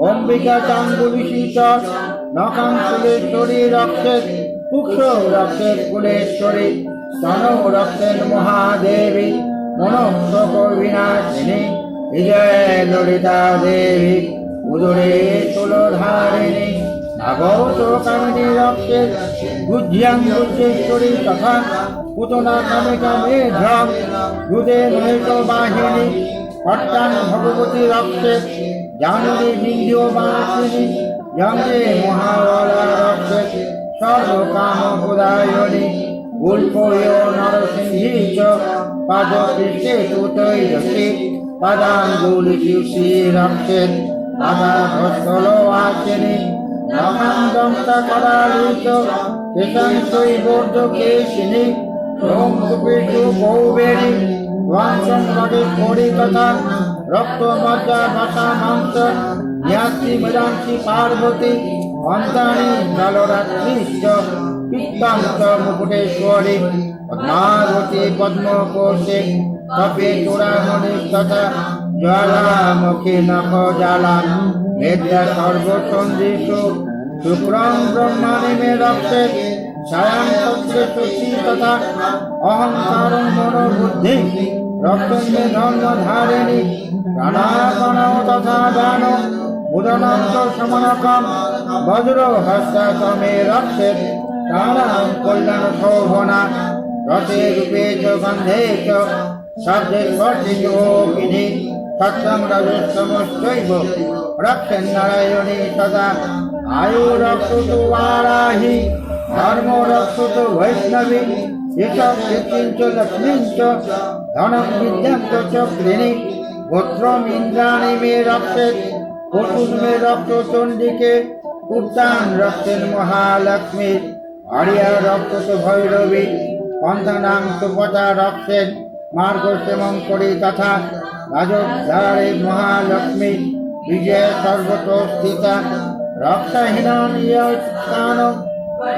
Speaker 1: অম্বিকা চাঙ্গুলিশীত নখাং কুলেশ্বরী রক্তে কুক্ষ রক্তের কুলেশ্বরী স্তন রক্তের মহাদেবী মনোস্তক বিনাশিনী বিজয় ললিতা দেবী উদরে তুলধারিণী ভাগবত কামিনী রক্তে গুজ্যাং গুজ্জেশ্বরী তথা পুতনা কামিকা মেঘ্রং দুদে নৈক বাহিনী পট্টাং ভগবতী রক্তে জাননী বিন্ধ্য বাসিনী যঙ্গে মহাবলা রক্তে সর্বকাম প্রদায়নী উল্পয় নরসিংহী চ পাদ পৃষ্ঠে তুতৈরসি পদাঙ্গুলি রক্তে পাদাধস্থল আসিনী নখান্দন্ত করালিত কেশং শৈবর্ধ কেশিনী ওম কুপিষু কৌবেরী ওয়াংশং বটে করি তথা রক্ত মজ্জা ভাষা মাংস ন্যাসি মৃদাংসি পার্বতী অন্তানি জলরাত্রিশ্চ পিত্তাং চ মুকুটেশ্বরী পদ্মাবতী পদ্মকোশে কপে চূড়ামণি তথা জ্বালামুখী নখ জ্বালা বেদ্যা সর্বসন্ধিষু শুক্রং ব্রহ্মাণি মে রক্তে ছায়াং তত্রে শশী তথা অহংকারং মনোবুদ্ধি রক্তং মে ধর্মধারিণী প্রাণাপণৌ তথা দান মুদনান্ত সমনকম বজ্র হস্তা তমে রক্ষে তারাং কল্যাণ শোভনা রথে রূপে চ গন্ধে চ শব্দে স্পর্শে যোগিনী সত্যং রজস্তমশ্চৈব রক্ষেন নারায়ণী সদা আয়ু রক্ষতু বারাহি ধর্ম রক্ষতু বৈষ্ণবী এসব কীর্তিঞ্চ লক্ষ্মীঞ্চ ধনং বিদ্যাং চ চক্রিণী গোত্রম ইন্দ্রাণী মে রক্ষে পশুর মে রক্ত চণ্ডিকে উত্তান রক্তেন মহালক্ষ্মী হরিয়া রক্ত ভৈরবী পন্থনাং সুপতা রক্ষেন মার্গসেমং করি তথা রাজোদ্ধারে মহালক্ষ্মী বিজয় সর্বত স্থিতা রক্তহীনং স্থান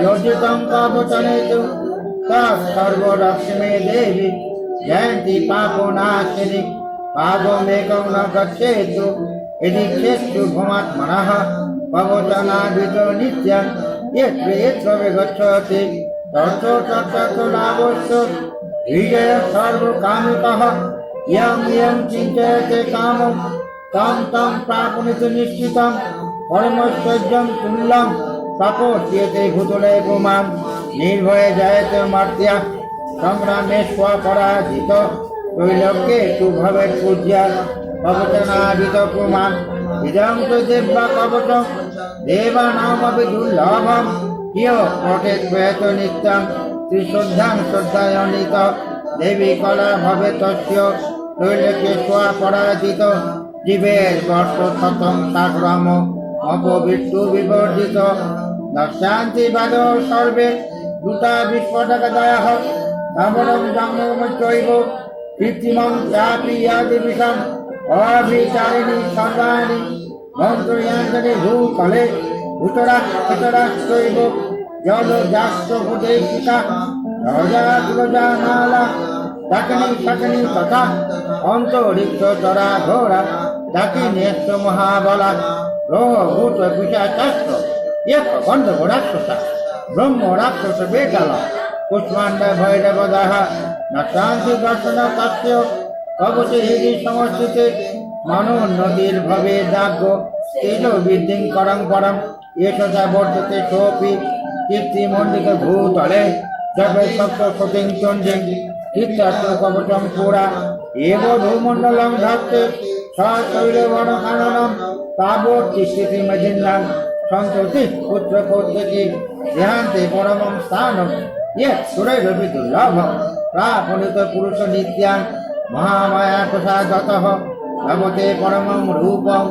Speaker 1: योजितं पापचनेतु तत्सर्वलक्ष्मी देवी जयन्ती पापनाशिनी पापमेकं न गच्छेतु यदि चेत्तु भूमात्मनः पवचनादितो नित्यं यत्र यत्र विगच्छति तत्र तत्र लाभस्य विजय सर्वकामिकः यं यं चिन्तयते कामं तं तं प्राप्नोति निश्चितं परमैश्वर्यं तुल्यं তপস্যেতে ভূতলে প্রমাণ নির্ভয়ে জয়তে মার্তিয়া সংগ্রামে স্বপরাজিত ত্রৈলোক্যে তু ভবেৎ পূজ্যা কবচনাদিত প্রমাণ ইদং তু দিব্যা কবচম দেবানামপি দুর্লভম ইয় পঠেৎ প্রয়ত নিত্যং ত্রিশুদ্ধাং শ্রদ্ধায়নিত দেবী কলা ভবে তস্য ত্রৈলোক্যে স্বপরাজিত জীবের বর্ষ শতং সাগ্রাম অপবিষ্টু বিবর্জিত দশান্তি বাদ সর্বে দুটা বিস্ফোটক দয়াহ তাবরং জঙ্গমচৈব কৃত্রিমং চাপি ইয়াদি বিষম অভিচারিণী সর্বাণি মন্ত্রয়াঞ্জলি ভূতলে ভূতরাষ্ট্রৈব জলজাস্ত্রোপদেশিকা রজাতুলজামালা ডাকিনী শাকিনী তথা অন্তরিক্ষ চরা ঘোরা ডাকিনেশ্ব মহাবলা রোহ ভূত পিশাচাস্ত্র এক গন্ধর্ব রাক্ষসা ব্রহ্ম রাক্ষস বেতালা পুষ্পাণ্ড ভৈরব দাহা নাশান্তি দর্শন কাশ্য কবচে হৃদি সমষ্টিতে মানো নদীর ভবে দাগ্য তেজ বৃদ্ধিং করং পরম এষা বর্ততে সোপি কীর্তিমণ্ডিত ভূতলে জবে সপ্ত সতিং চন্ডিং কীর্তাস্ত্র কবচম পুরা এব ভূমণ্ডলং ধত্তে সৈল বন কাননম তাবৎ তিষ্ঠিতি মজিন্নাং সন্ততি পুত্র পৌত্রকি দেহান্তে পরমং স্থানম ইয়ে সুরৈরপি দুর্লভম প্রাপণিত পুরুষ নিত্যাং মহামায়া প্রসাদতঃ ভবতে পরমং রূপং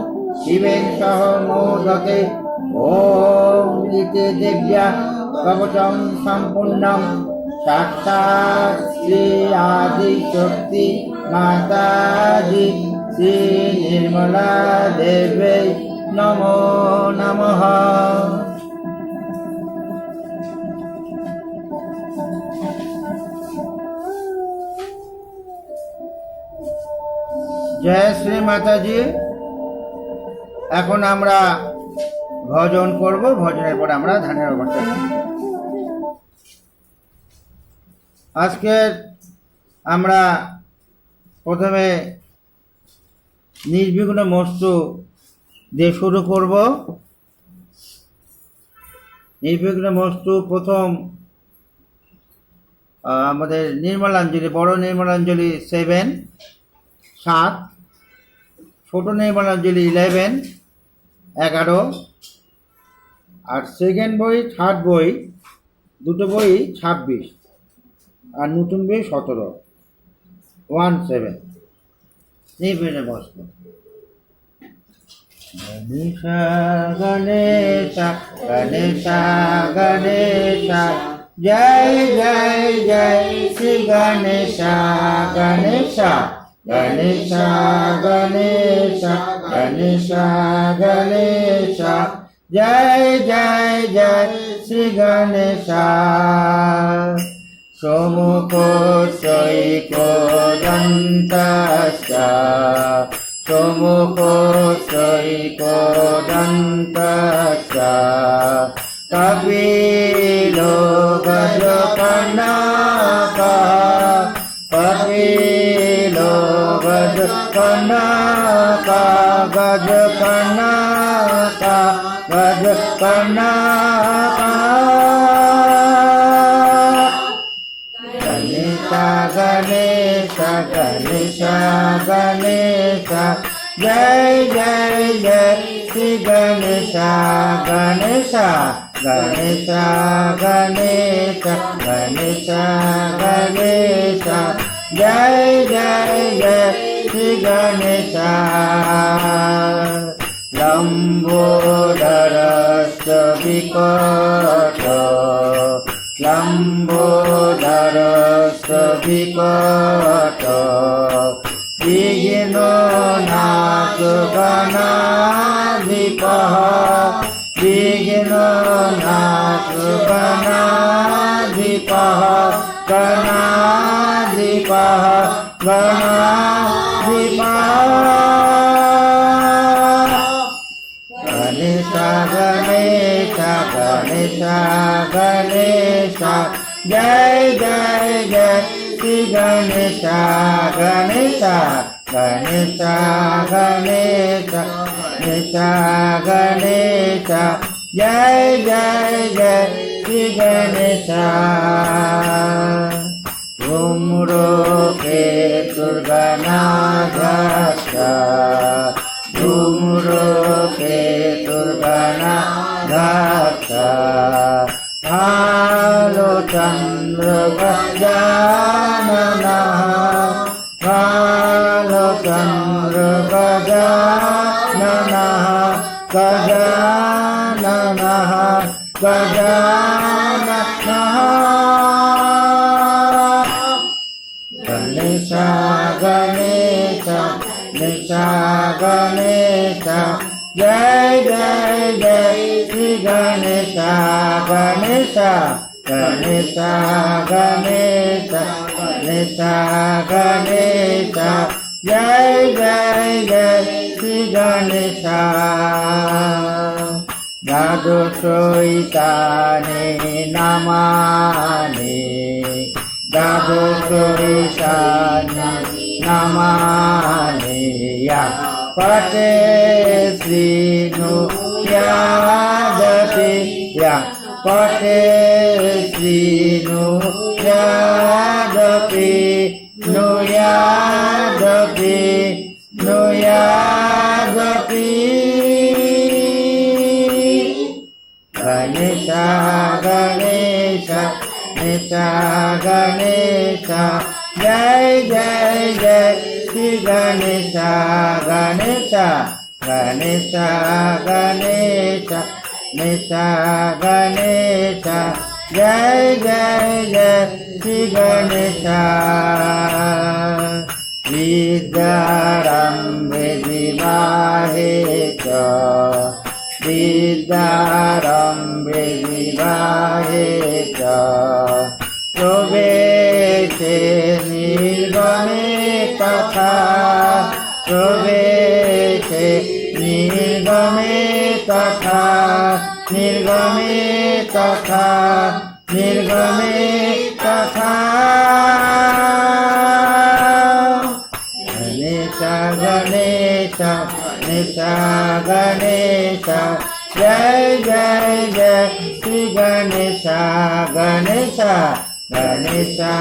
Speaker 1: শিবেন সহ মোদতে ওম ইতি দিব্যা কবচম সম্পূর্ণম সাক্ষাৎ শ্রী আদি শক্তি মাতাজি শ্রী নির্মলা দেবে নমো নমঃ। জয় শ্রী মাতাজি। এখন আমরা ভজন করব, ভজনের পর আমরা ধ্যানের অবস্থা। আজকে আমরা প্রথমে নির্বিঘ্ন মস্তু দিয়ে শুরু করব। নির্বিঘ্ন মস্তু প্রথম আমাদের নির্মলাঞ্জলি, বড় নির্মলাঞ্জলি 7, ছোট নির্মলাঞ্জলি 11, আর সেকেন্ড বই, থার্ড বই, দুটো বই 26, আর নতুন বই 17, 17 নির্বিঘ্ন মস্তু। গণেশা গণেশা গণেশা গণেশা জয় জয় জয় শ্রী গণেশা গণেশা গণেশা গণেশা গণেশা গণেশা জয় জয় জয় শ্রী গণেশা। সমুখ সৈক দন্তস্য সমুখ সৈক দন্তস্য কপিলো গজকর্ণকঃ কপিলো গজকর্ণকঃ গজকর্ণকঃ গজকর্ণকঃ গণেশা গণেশা গণেশা গণেশা জয় জয় জয় শ্রী গণেশা গণেশা গণেশা গণেশা গণেশা গণেশা জয় জয় জয় শ্রী গণেশা। লম্বোদরস্য বিকট লম্বোদরস্য বিকট বিঘ্ন নাশ গণাধিপঃ বিঘ্ন নাশ গণাধিপঃ গণাধিপঃ গণাধিপঃ। গণেশা গণেশা গণেশা গণেশা জয় জয় জয় শ্রী গণেশা গণেশা গণেশা গণেশা গণেশা গণেশা जय जय जय श्री गणेशा। धूम्रोके दुर्गनाघाता, धूम्रोके दुर्गनाघाता, भालो चंद्र गजानना, भालो चंद्र गजानना, गजानना गजानना। गणेशा गणेशा गणेशा गणेशा, जय जय जय श्री गणेशा गणेशा। गणेशा गणेशा गणेशा गणेशा, जय जय जय श्री गणेशा। द्वादशैताने नमानि, द्वादशैताने नमानि, या पठे श्रीनु यादपि, या पठे श्रीनु यादपि, नु यादपि, नु यादपि। गणेशा गणेशा गणेशा गणेशा, जय जय जय श्री गणेशा गणेशा। गणेशा गणेशा गणेशा गणेशा, जय जय जय श्री गणेशा। विद्यारम्भे विवाहे च, विद्यारम्भे विवाहे च, प्रवेशे निर्गमे तथा, प्रवेशे निर्गमे तथा, निर्गमे तथा, निर्गमे तथा। गणेशा गणेशा गणेशा गणेशा, जय जय जय श्री गणेशा गणेशा। गणेशा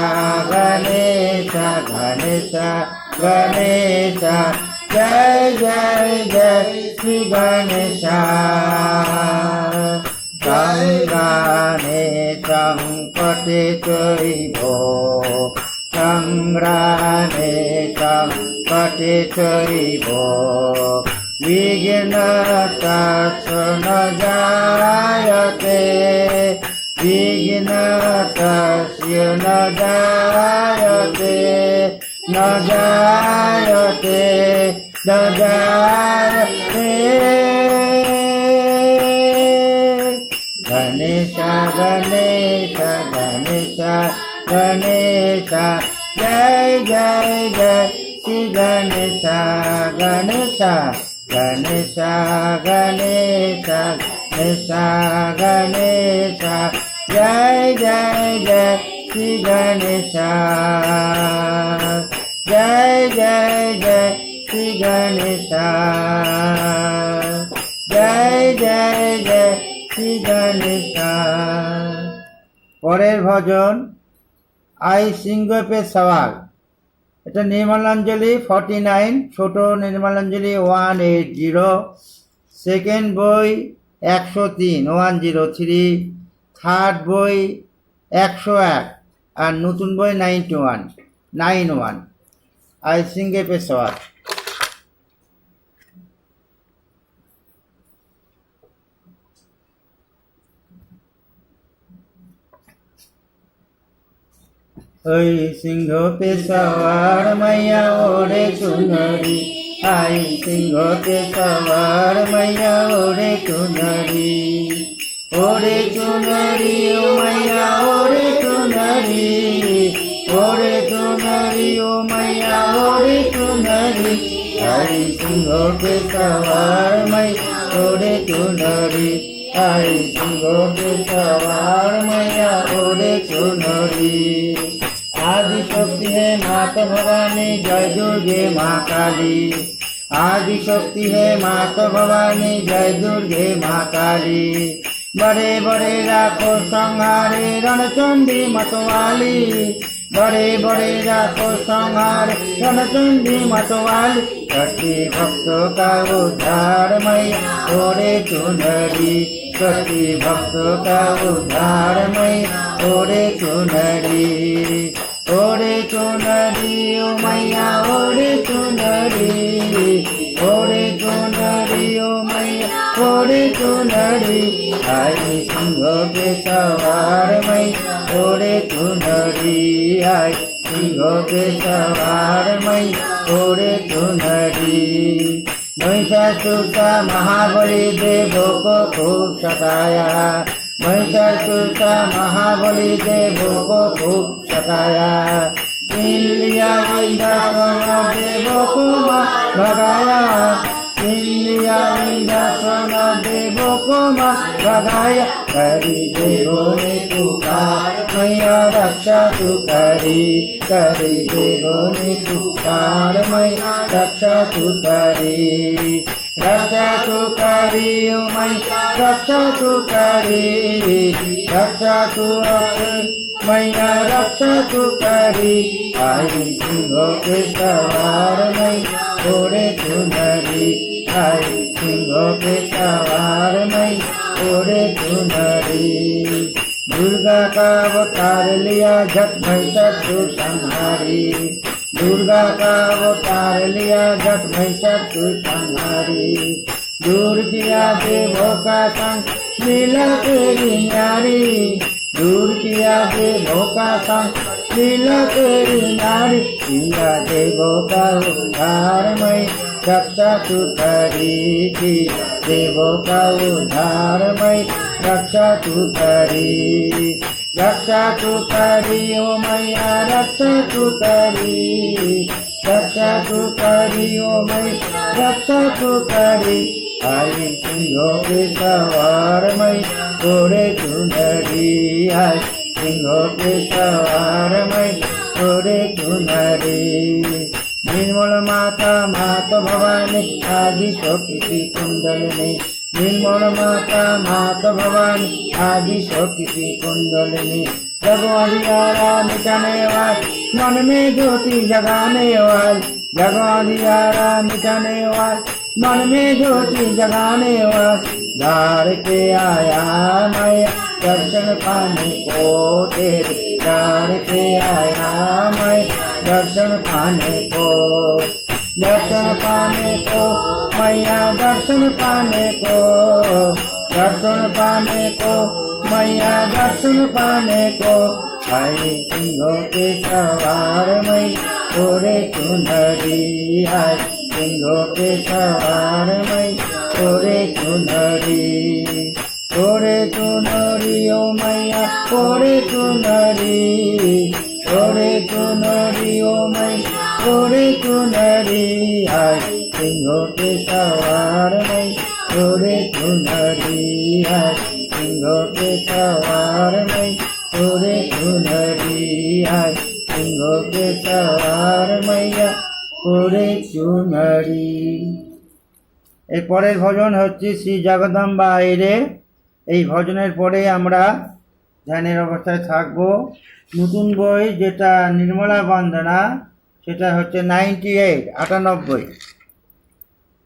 Speaker 1: गणेशा गणेशा गणेशा, जय जय जय श्री गणेशा। संग्रामे संकटे चैव, संग्रामे संकटे चैव, विघ्नस्तस्य न जायते, विघ्नस्तस्य न जायते, न जायते, न जायते। गणेशा गणेशा गणेशा गणेशा, जय जय जय श्री गणेशा गणेशा। गणेशा गणेशा गणेशा गणेशा, जय जय जय श्री गणेशा। जय जय जय श्री गणेशा, जय जय जय শ্রী গণেশা। পরের ভজন আই সিংহ পে সওয়ার, এটা নির্মলাঞ্জলি 49, ছোট নির্মলাঞ্জলি 180, সেকেন্ড বই 103 103, থার্ড বই 101 আর নতুন বই 91 আই সিংহ পে সওয়ার। ओई सिंह पे सवार मैया ओढ़े चुनरी, आई सिंह पे सवार मैया ओढ़े चुनरी, ओढ़े चुनरी ओ मैया ओढ़े चुनरी, ओढ़े चुनरी ओ मैया ओढ़े चुनरी, आई सिंह पे सवार मैया ओढ़े चुनरी, आई सिंह पे सवार मैया ओढ़े चुनरी। आदि शक्ति है माता भवानी, जय दुर्गे माँ काली, आदि शक्ति है माता भवानी, जय दुर्गे माँ काली। बड़े बड़े राखो संहारे रणचंडी मतवाली, बड़े बड़े राखो संहारे रणचंडी मतवाली। करती भक्तों का उद्धार मैया ओढ़े चुनरी, करती भक्तों का उद्धार मैया ओढ़े चुनरी। ओढ़े चुनरी ओ मैया ओढ़े चुनरी, ओढ़े चुनरी ओ मैया ओढ़े चुनरी। आई सिंहों पे सवार मैया ओढ़े चुनरी, आई सिंहों पे सवार मैया ओढ़े चुनरी। महिषासुर का महाबली देवों को खूब सताया, महिषासुर का महाबली देवों को खूब सताया। छीन लिया इंद्रासन देवों को भगाया, छीन लिया इंद्रासन देवों को भगाया। करी देवों ने पुकार मैया रक्षा तू करी, करी देवों ने पुकार मैया रक्षा तू करी। रक्षा तू करी ओ मैया रक्षा तू करी, रक्षा तू मैया रक्षा तू करी। आई सिंहों पे सवार मैया ओढ़े चुनरी, आई सिंहों पे सवार मैया ओढ़े चुनरी। दुर्गा का अवतार लिया झट महिषासुर संहारी, दुर्गा का अवतार लिया झट महिषासुर संहारी। दूर किया देवों का संग लीला तेरी न्यारी, दूर किया देवों का संग लीला तेरी न्यारी। किया देवों का उद्धार मैं रक्षा तू करी, देवों का उद्धार मैं रक्षा तू करी। रक्षा तू करी ओ मैया रक्षा तू करी, रक्षा तू करी ओ मैया रक्षा तू करी। आई सिंहों पे सवार मैया ओढ़े चुनरी, आई सिंहों पे सवार मैया ओढ़े चुनरी। निर्मल माता माता भवानी आदि शक्ति कुंडलिनी, निर्मल माता माता भवानी आदि शक्ति कुंडलिनी। जगो अंधियारा मिटाने वाली, मन में ज्योति जगाने वाली, जगो अंधियारा मिटाने वाली, मन में ज्योति जगाने वाली। धार के आया मैया दर्शन पाने को तेरे, धार के आया मैं दर्शन पाने को, दर्शन पाने को मैया दर्शन पाने को, दर्शन पाने को मैया दर्शन पाने को। आई सिंहों के सवार मैया ओढ़े चुनरी, आई सिंहों के सवार मैया ओढ़े चुनरी। ओढ़े चुनरी ओ मैया ओढ़े चुनरी, ओढ़े चुनरी ओ मैया ओढ़े चुनरी। आई सिंहों के सवार मैया ओढ़े चुनरी, आई सिंहों के सवार मैया ओढ़े चुनरी, आई सिंहों के सवार मैया ओढ़े चुनरी। এই পরের ভজন হচ্ছে শ্রী জগদম্বা আইরে। এই ভজনের পরে আমরা ধ্যানের অবস্থায় থাকব। নতুন বই যেটা নির্মলা বন্দনা সেটা হচ্ছে 98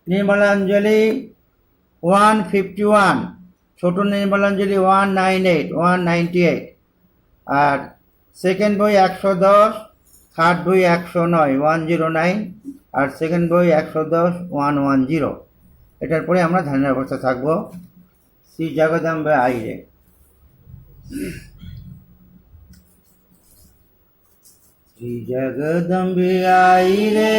Speaker 1: নির্মলাঞ্জলি 151, ছোট নির্মলাঞ্জলি 198 আর সেকেন্ড বই 110, থার্ড বই 109 109 আর সেকেন্ড বই 110 110। এটার পরে আমরা ধ্যানের অবস্থা থাকব। শ্রী জগদম্বা আইরে। श्री जगदम्बे आई रे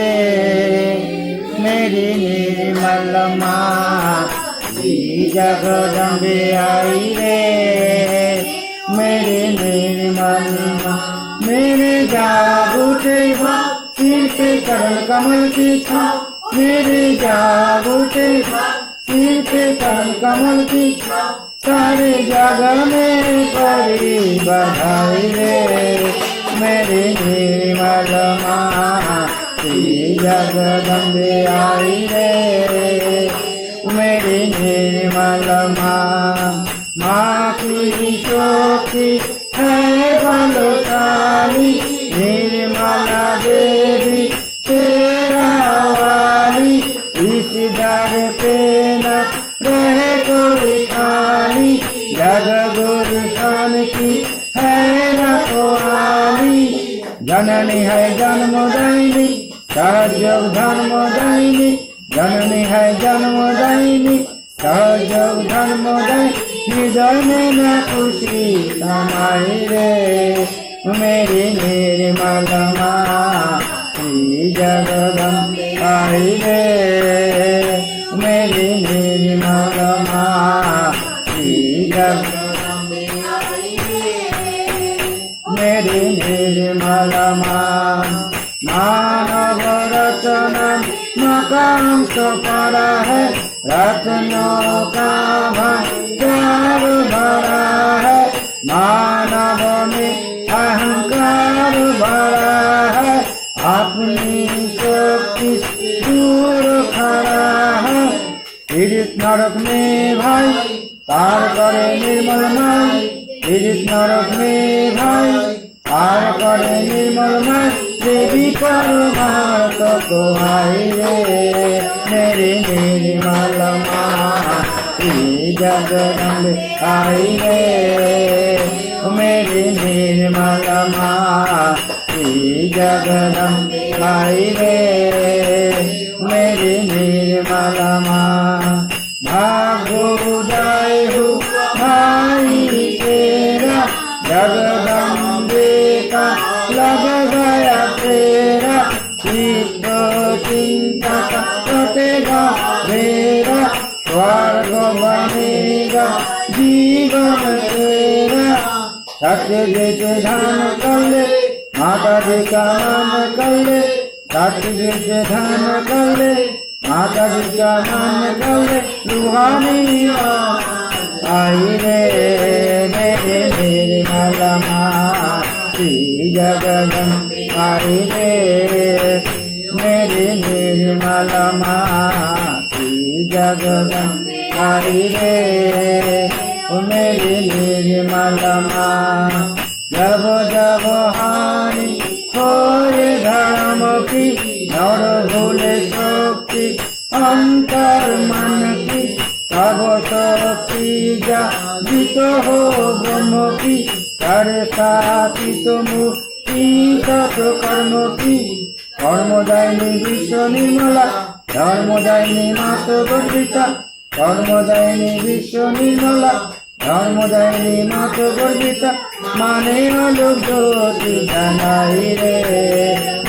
Speaker 1: मेरी निर्मल माँ, श्री जगदम्बे आई रे मेरी निर्मल माँ। मेरे जागूटे सिर पे करल कमल की छाँव, मेरे जागूटे सिर पे करल कमल की छाँव। सारे जगह में पड़ी बधाई रे मेरी निर्मल माँ, श्री जगदम्बे आई रे मेरी निर्मल माँ की शक्ति है बलशाली निर्मला देवी तेरा वाली इस दर पे न रहे कोई खाली जग गुरु शान की है रखवाली जननी है जन्मदायिनी सहयोग धर्मदायिनी जननी है जन्मदायिनी सहयोग धर्मदायिनी हृदय में न खुशी समाई रे मेरी निर्मल माँ श्री जगदम्बे आई रे मेरी निर्मल माँ श्री जगदम्बे आई रे मेरी निर्मल माँ मानव रचना मकान तो पड़ा है रत्नों का भंडार भरा है मानव में अहंकार भरा है अपनी शक्ति दूर खड़ा है पीड़ित नरक में भाई पार करे निर्मल माई पीड़ित नरक में भाई पार करे निर्मल माई देवी परमार्थ को आई रे मेरी निर्मल माँ श्री जगदम्बे आई रे मेरी निर्मल माँ श्री जगदम्बे आई रे मेरी निर्मल माँ भागो उदय हो भाई तेरा जगदम्बे का लग गया तेरा चित्त चिंता का कटेगा मेरा स्वर्ग बनेगा जीवन तेरा सत्य जैसे ध्यान कर ले माता जी का नाम कर ले सत्य जैसे ध्यान कर ले माता जी का नाम कर ले रूहानी आई रे मेरे निर्मल माँ श्री जगदम्बे आई रे मेरे निर्मल माँ श्री जगदम्बे आई रे मेरे निर्मल माँ जब जब हानि होए धर्म की नर भूले शक्ति अंतर मन की तब शक्ति जागृत हो ब्रह्म की करे साथी तो मुक्ति तत् कर्म की कर्मदायिनी विश्व निर्मला धर्मदायिनी मात गर्भिता कर्मदायिनी विश्व निर्मला धर्मदायिनी मात गर्भिता माने आलोक ज्योति जनाई रे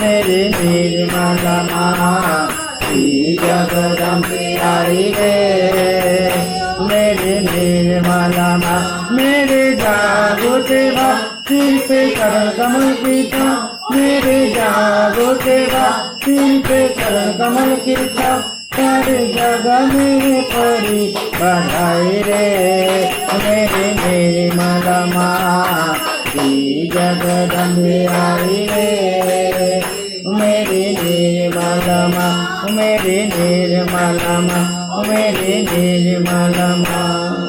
Speaker 1: मेरी निर्मला माँ श्री जगदम्बे आई रे मेरे निर्मला माँ मेरे जागो सेवा सिर पे चरण कमल की था मेरे जागो सेवा सिर पे चरण कमल की था सारे जगह में पड़ी बधाई रे मेरे निर्मला माँ श्री जगदम्बे आई रे मेरी निर्मला माँ मेरी निर्मला माँ मेरी निर्मला माँ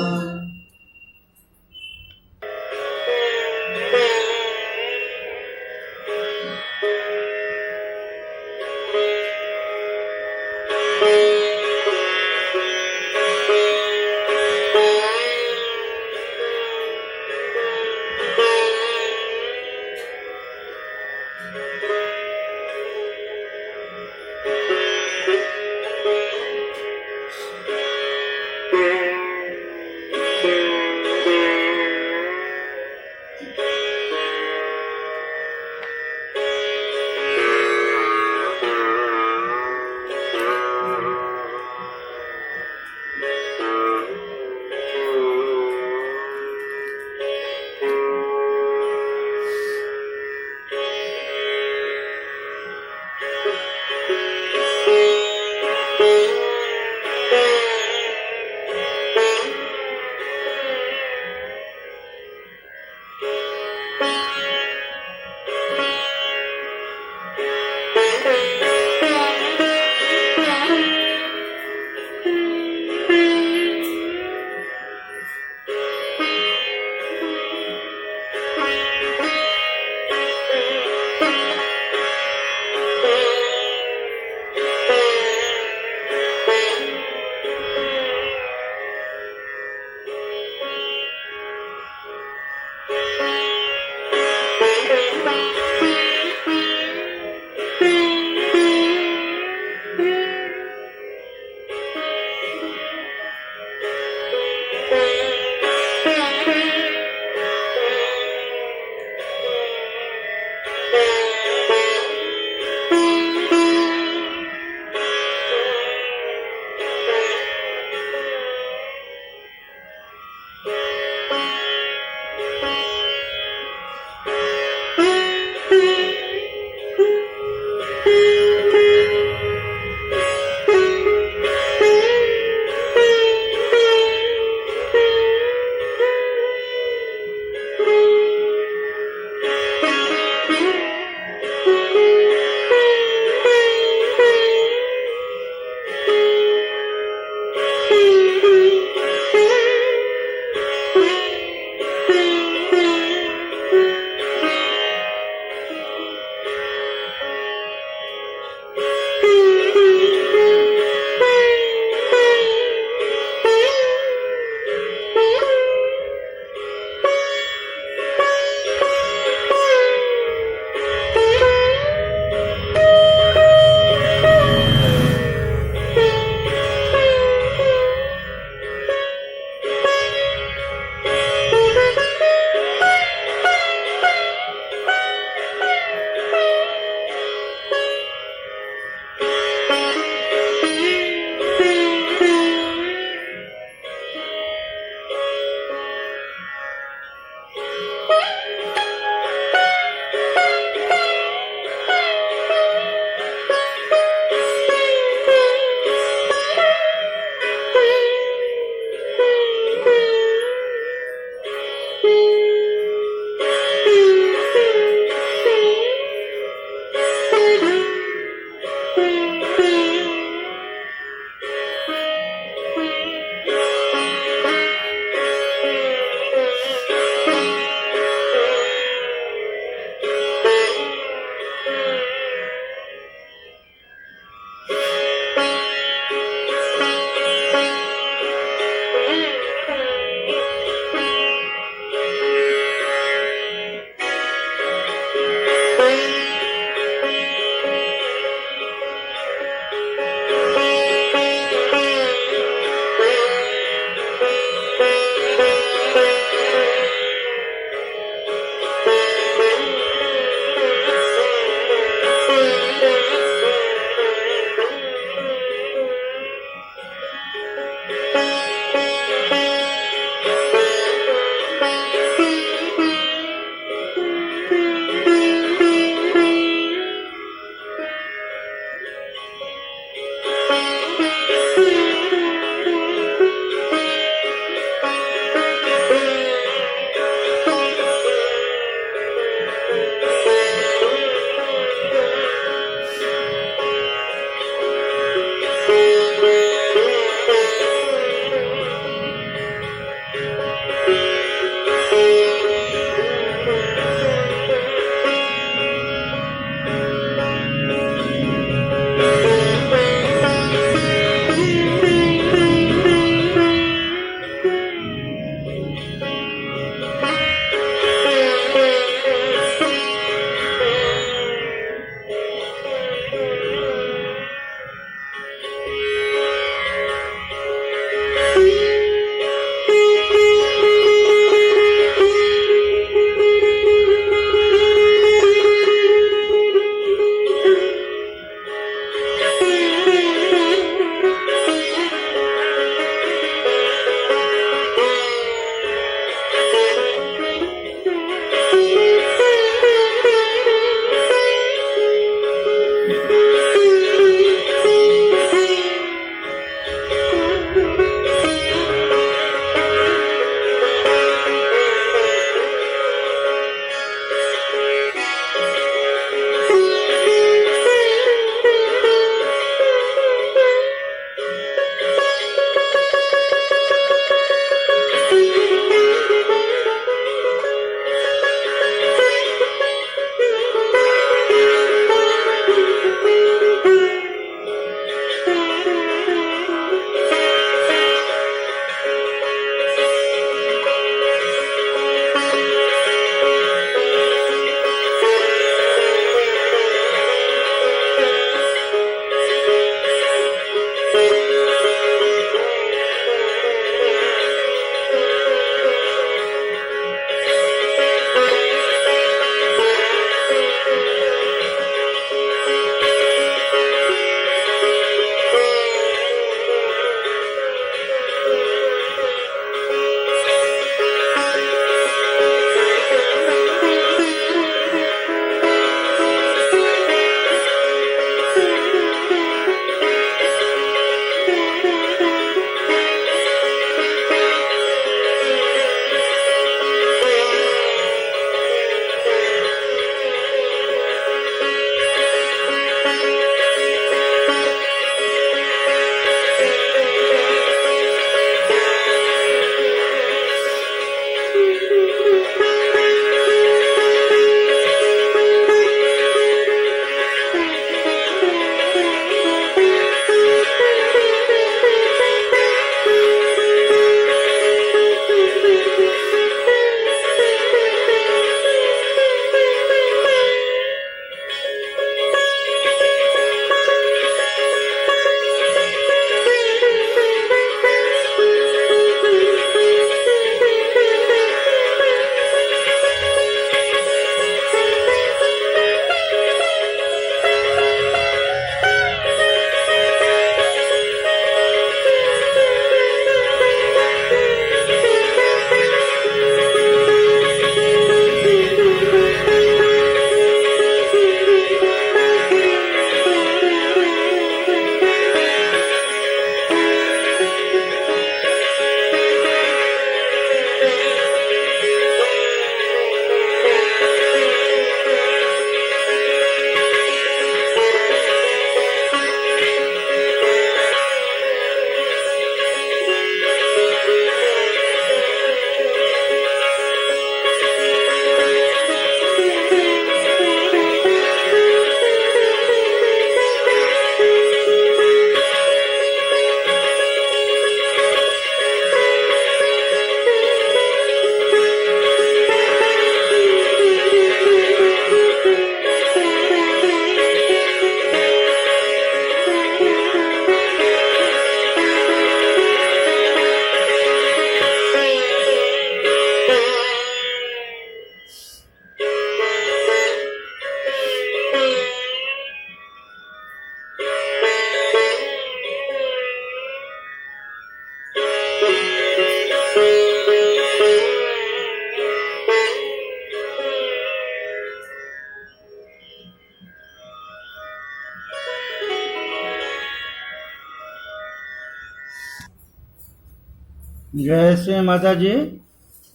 Speaker 1: জয় শ্রী মাতাজি।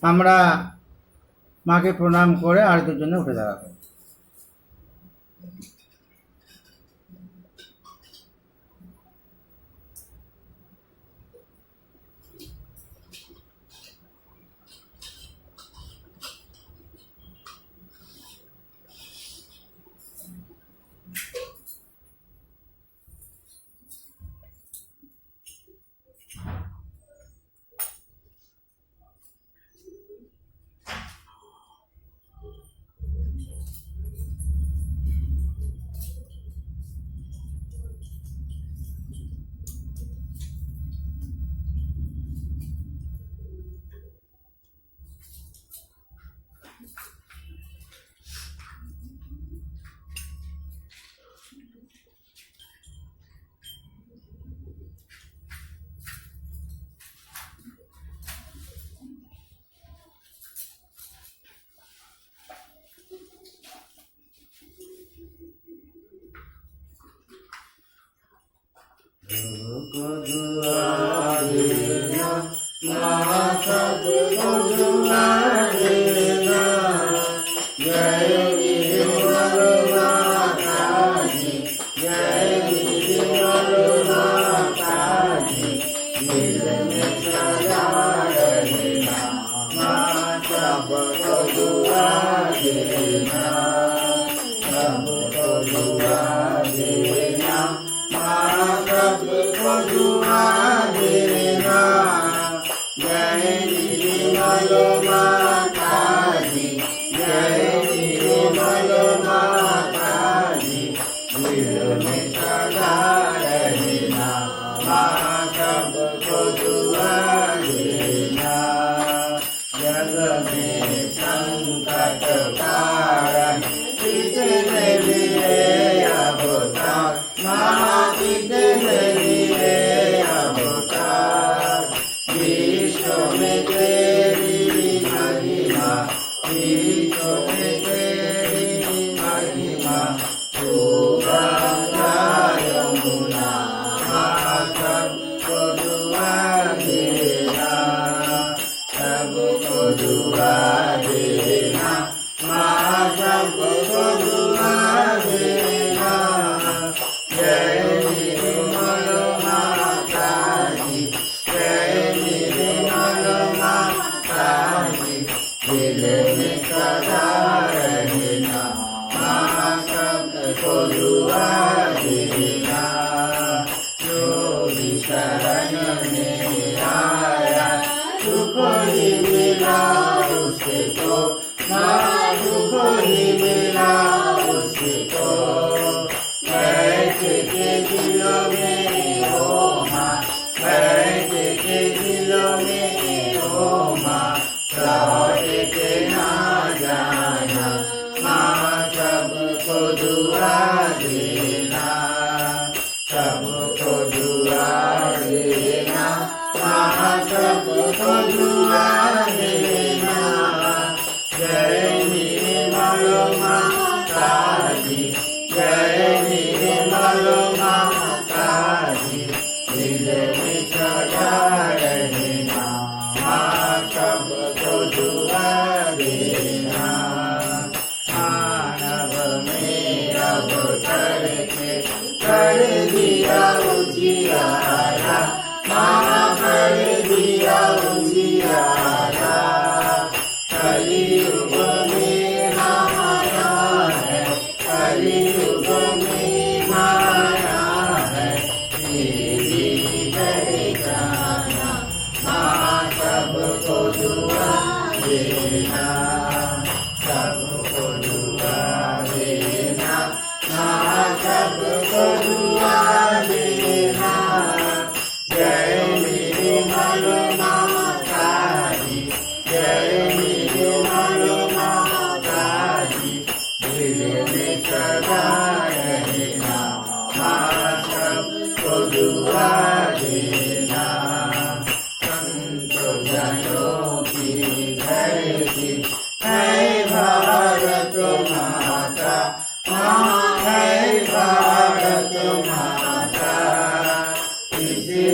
Speaker 1: আমরা মাকে প্রণাম করে আর দুজনে উঠে দাঁড়াবো।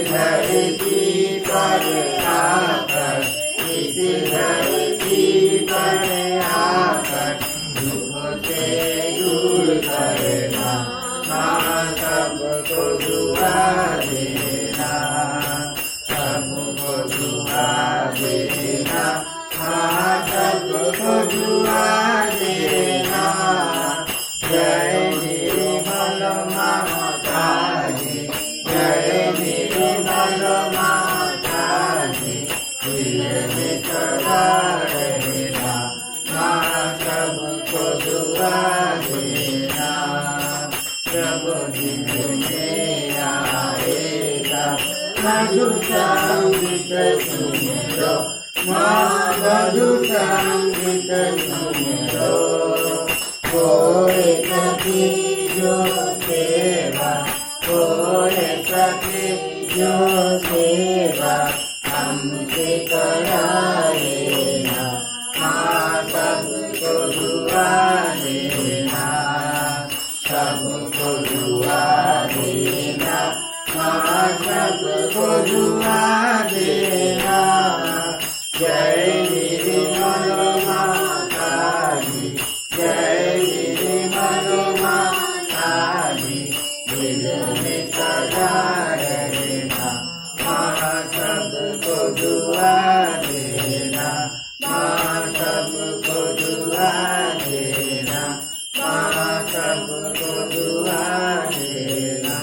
Speaker 1: धरती पर सबको दुआ देना, सबको दुआ देना, माँ सबको दुआ देना। जय निर्मल माता जी, जय निर्मल माता जी, दिल में सदा रहना, माँ सबको दुआ देना। जब दिल में आएगा मधुर संगीत सुन लो, माँ मधुर संगीत सुन लो। कोई सखी जो सेवा, कोई सखी जो सेवा हमसे कराएगा, माँ सबको दुआ देना, सबको दुआ देना, माँ सबको दुआ देना। जय निर्मल माता जी, जय निर्मल माता जी, दिल में सदा रहना, माँ सबको दुआ देना, माँ सबको दुआ देना, माँ सबको दुआ देना।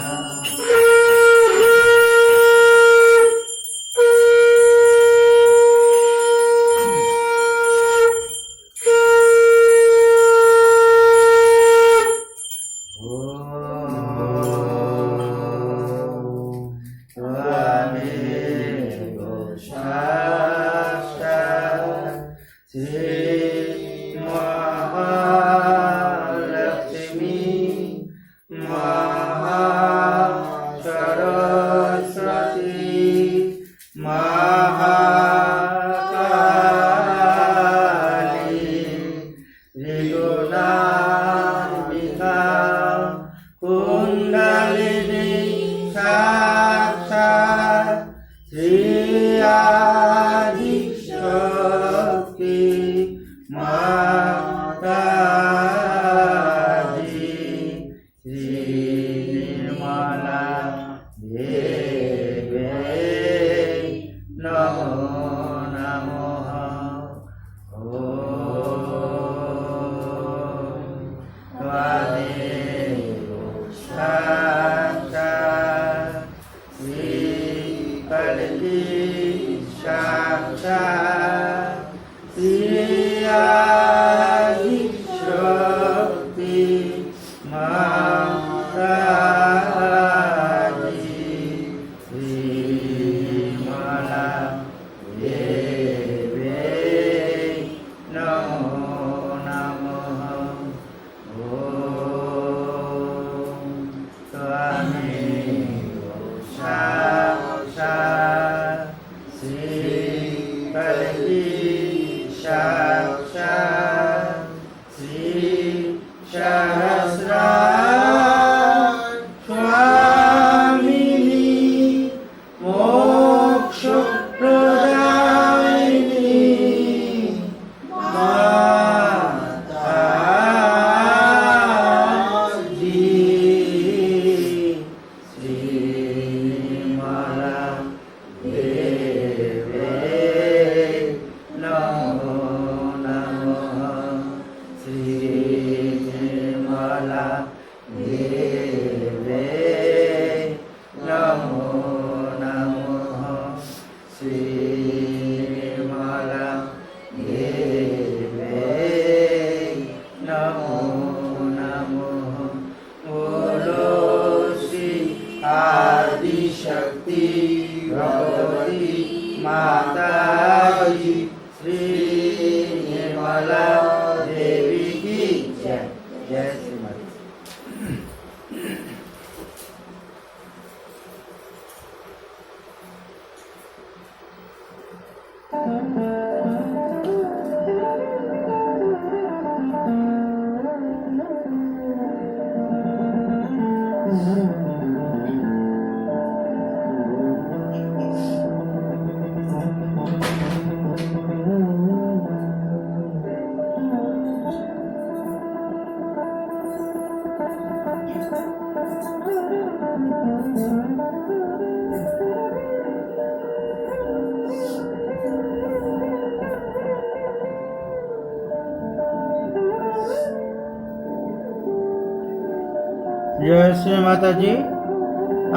Speaker 1: জয় শ্রী মাতাজি।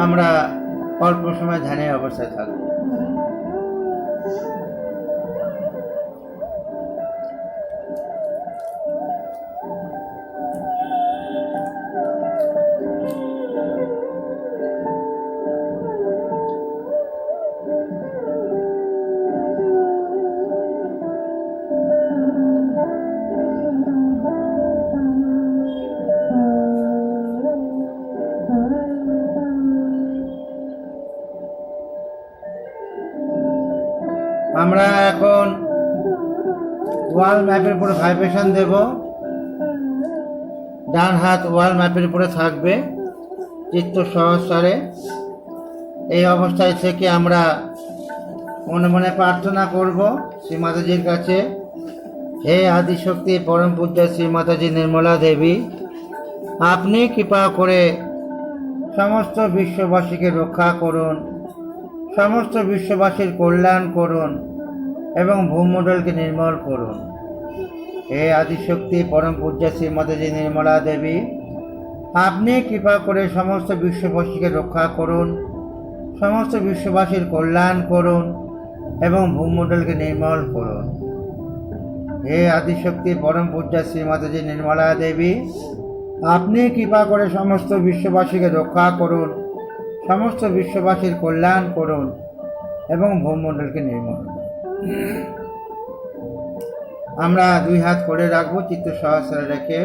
Speaker 1: আমরা অল্প সময় ধ্যানের অবস্থায় থাকবো। আমরা এখন ওয়াল ম্যাপের উপরে ভাইব্রেশন দেব। ডান হাত ওয়াল ম্যাপের উপরে থাকবে চিত্ত সহস্রে। এই অবস্থায় থেকে আমরা মনে মনে প্রার্থনা করব শ্রী মাতাজির কাছে, হে আদিশক্তি পরম পূজ্য শ্রী মাতাজি নির্মলা দেবী, আপনি কৃপা করে সমস্ত বিশ্ববাসীকে রক্ষা করুন, সমস্ত বিশ্ববাসীর কল্যাণ করুন এবং ভূমণ্ডলকে নির্মল করুন। হে আদিশক্তি পরম পূজ্য শ্রী মাতাজি নির্মলা দেবী, আপনি কৃপা করে সমস্ত বিশ্ববাসীকে রক্ষা করুন, সমস্ত বিশ্ববাসীর কল্যাণ করুন এবং ভূমণ্ডলকে নির্মল করুন। হে আদিশক্তি পরম পূজ্য শ্রী মাতাজি নির্মলা দেবী, আপনি কৃপা করে সমস্ত বিশ্ববাসীকে রক্ষা করুন, সমস্ত বিশ্ববাসীর কল্যাণ করুন এবং ভূমণ্ডলকে নির্মল করুন। আমরা দুই হাত করে রাখবো, চিত্ত সহস্রে রেখে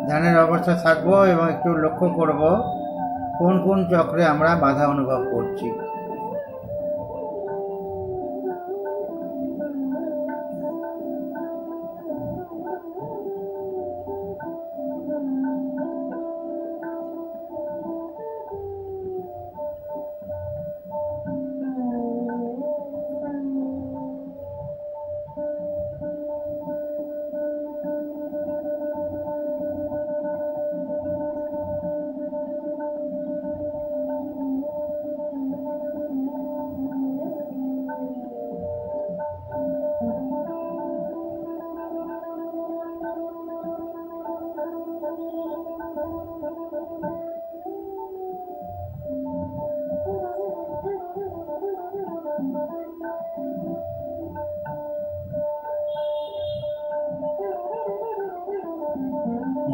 Speaker 1: ধ্যানের অবস্থা থাকবো এবং একটু লক্ষ্য করব কোন কোন চক্রে আমরা বাধা অনুভব করছি।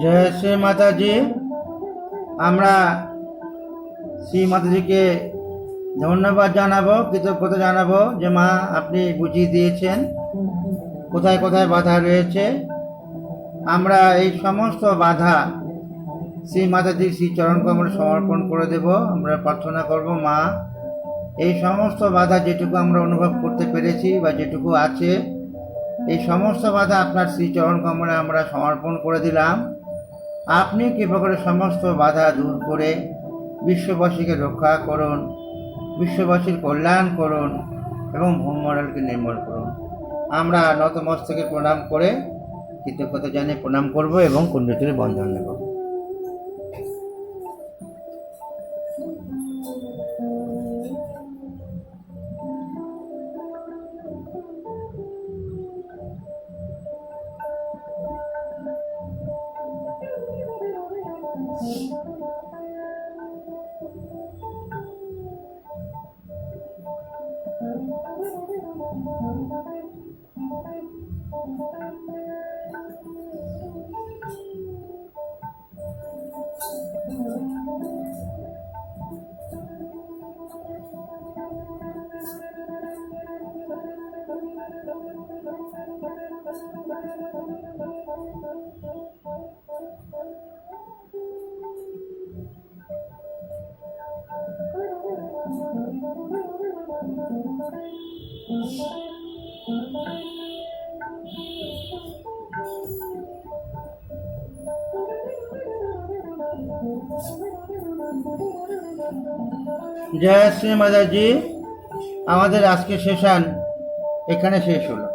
Speaker 1: জয় শ্রী মাতাজি। আমরা শ্রী মাতাজিকে ধন্যবাদ জানাবো, কৃতজ্ঞতা জানাবো যে মা আপনি বুঝিয়ে দিয়েছেন কোথায় কোথায় বাধা রয়েছে। আমরা এই সমস্ত বাধা শ্রী মাতাজির শ্রী চরণ কমলে সমর্পণ করে দেব। আমরা প্রার্থনা করব, মা এই সমস্ত বাধা যেটুকু আমরা অনুভব করতে পেরেছি বা যেটুকু আছে, এই সমস্ত বাধা আপনার শ্রী চরণ কমলে আমরা সমর্পণ করে দিলাম। আপনি কৃপা করে সমস্ত বাধা দূর করে বিশ্ববাসীকে রক্ষা করুন, বিশ্ববাসীর কল্যাণ করুন এবং ভূমণ্ডলকে নির্মল করুন। আমরা নতমস্তকে প্রণাম করে কৃতজ্ঞতা জানিয়ে প্রণাম করব এবং কুণ্ডলীর বন্ধন নেব। জয় শ্রী মাতাজি। আমাদের আজকের সেশন এখানে শেষ হলো।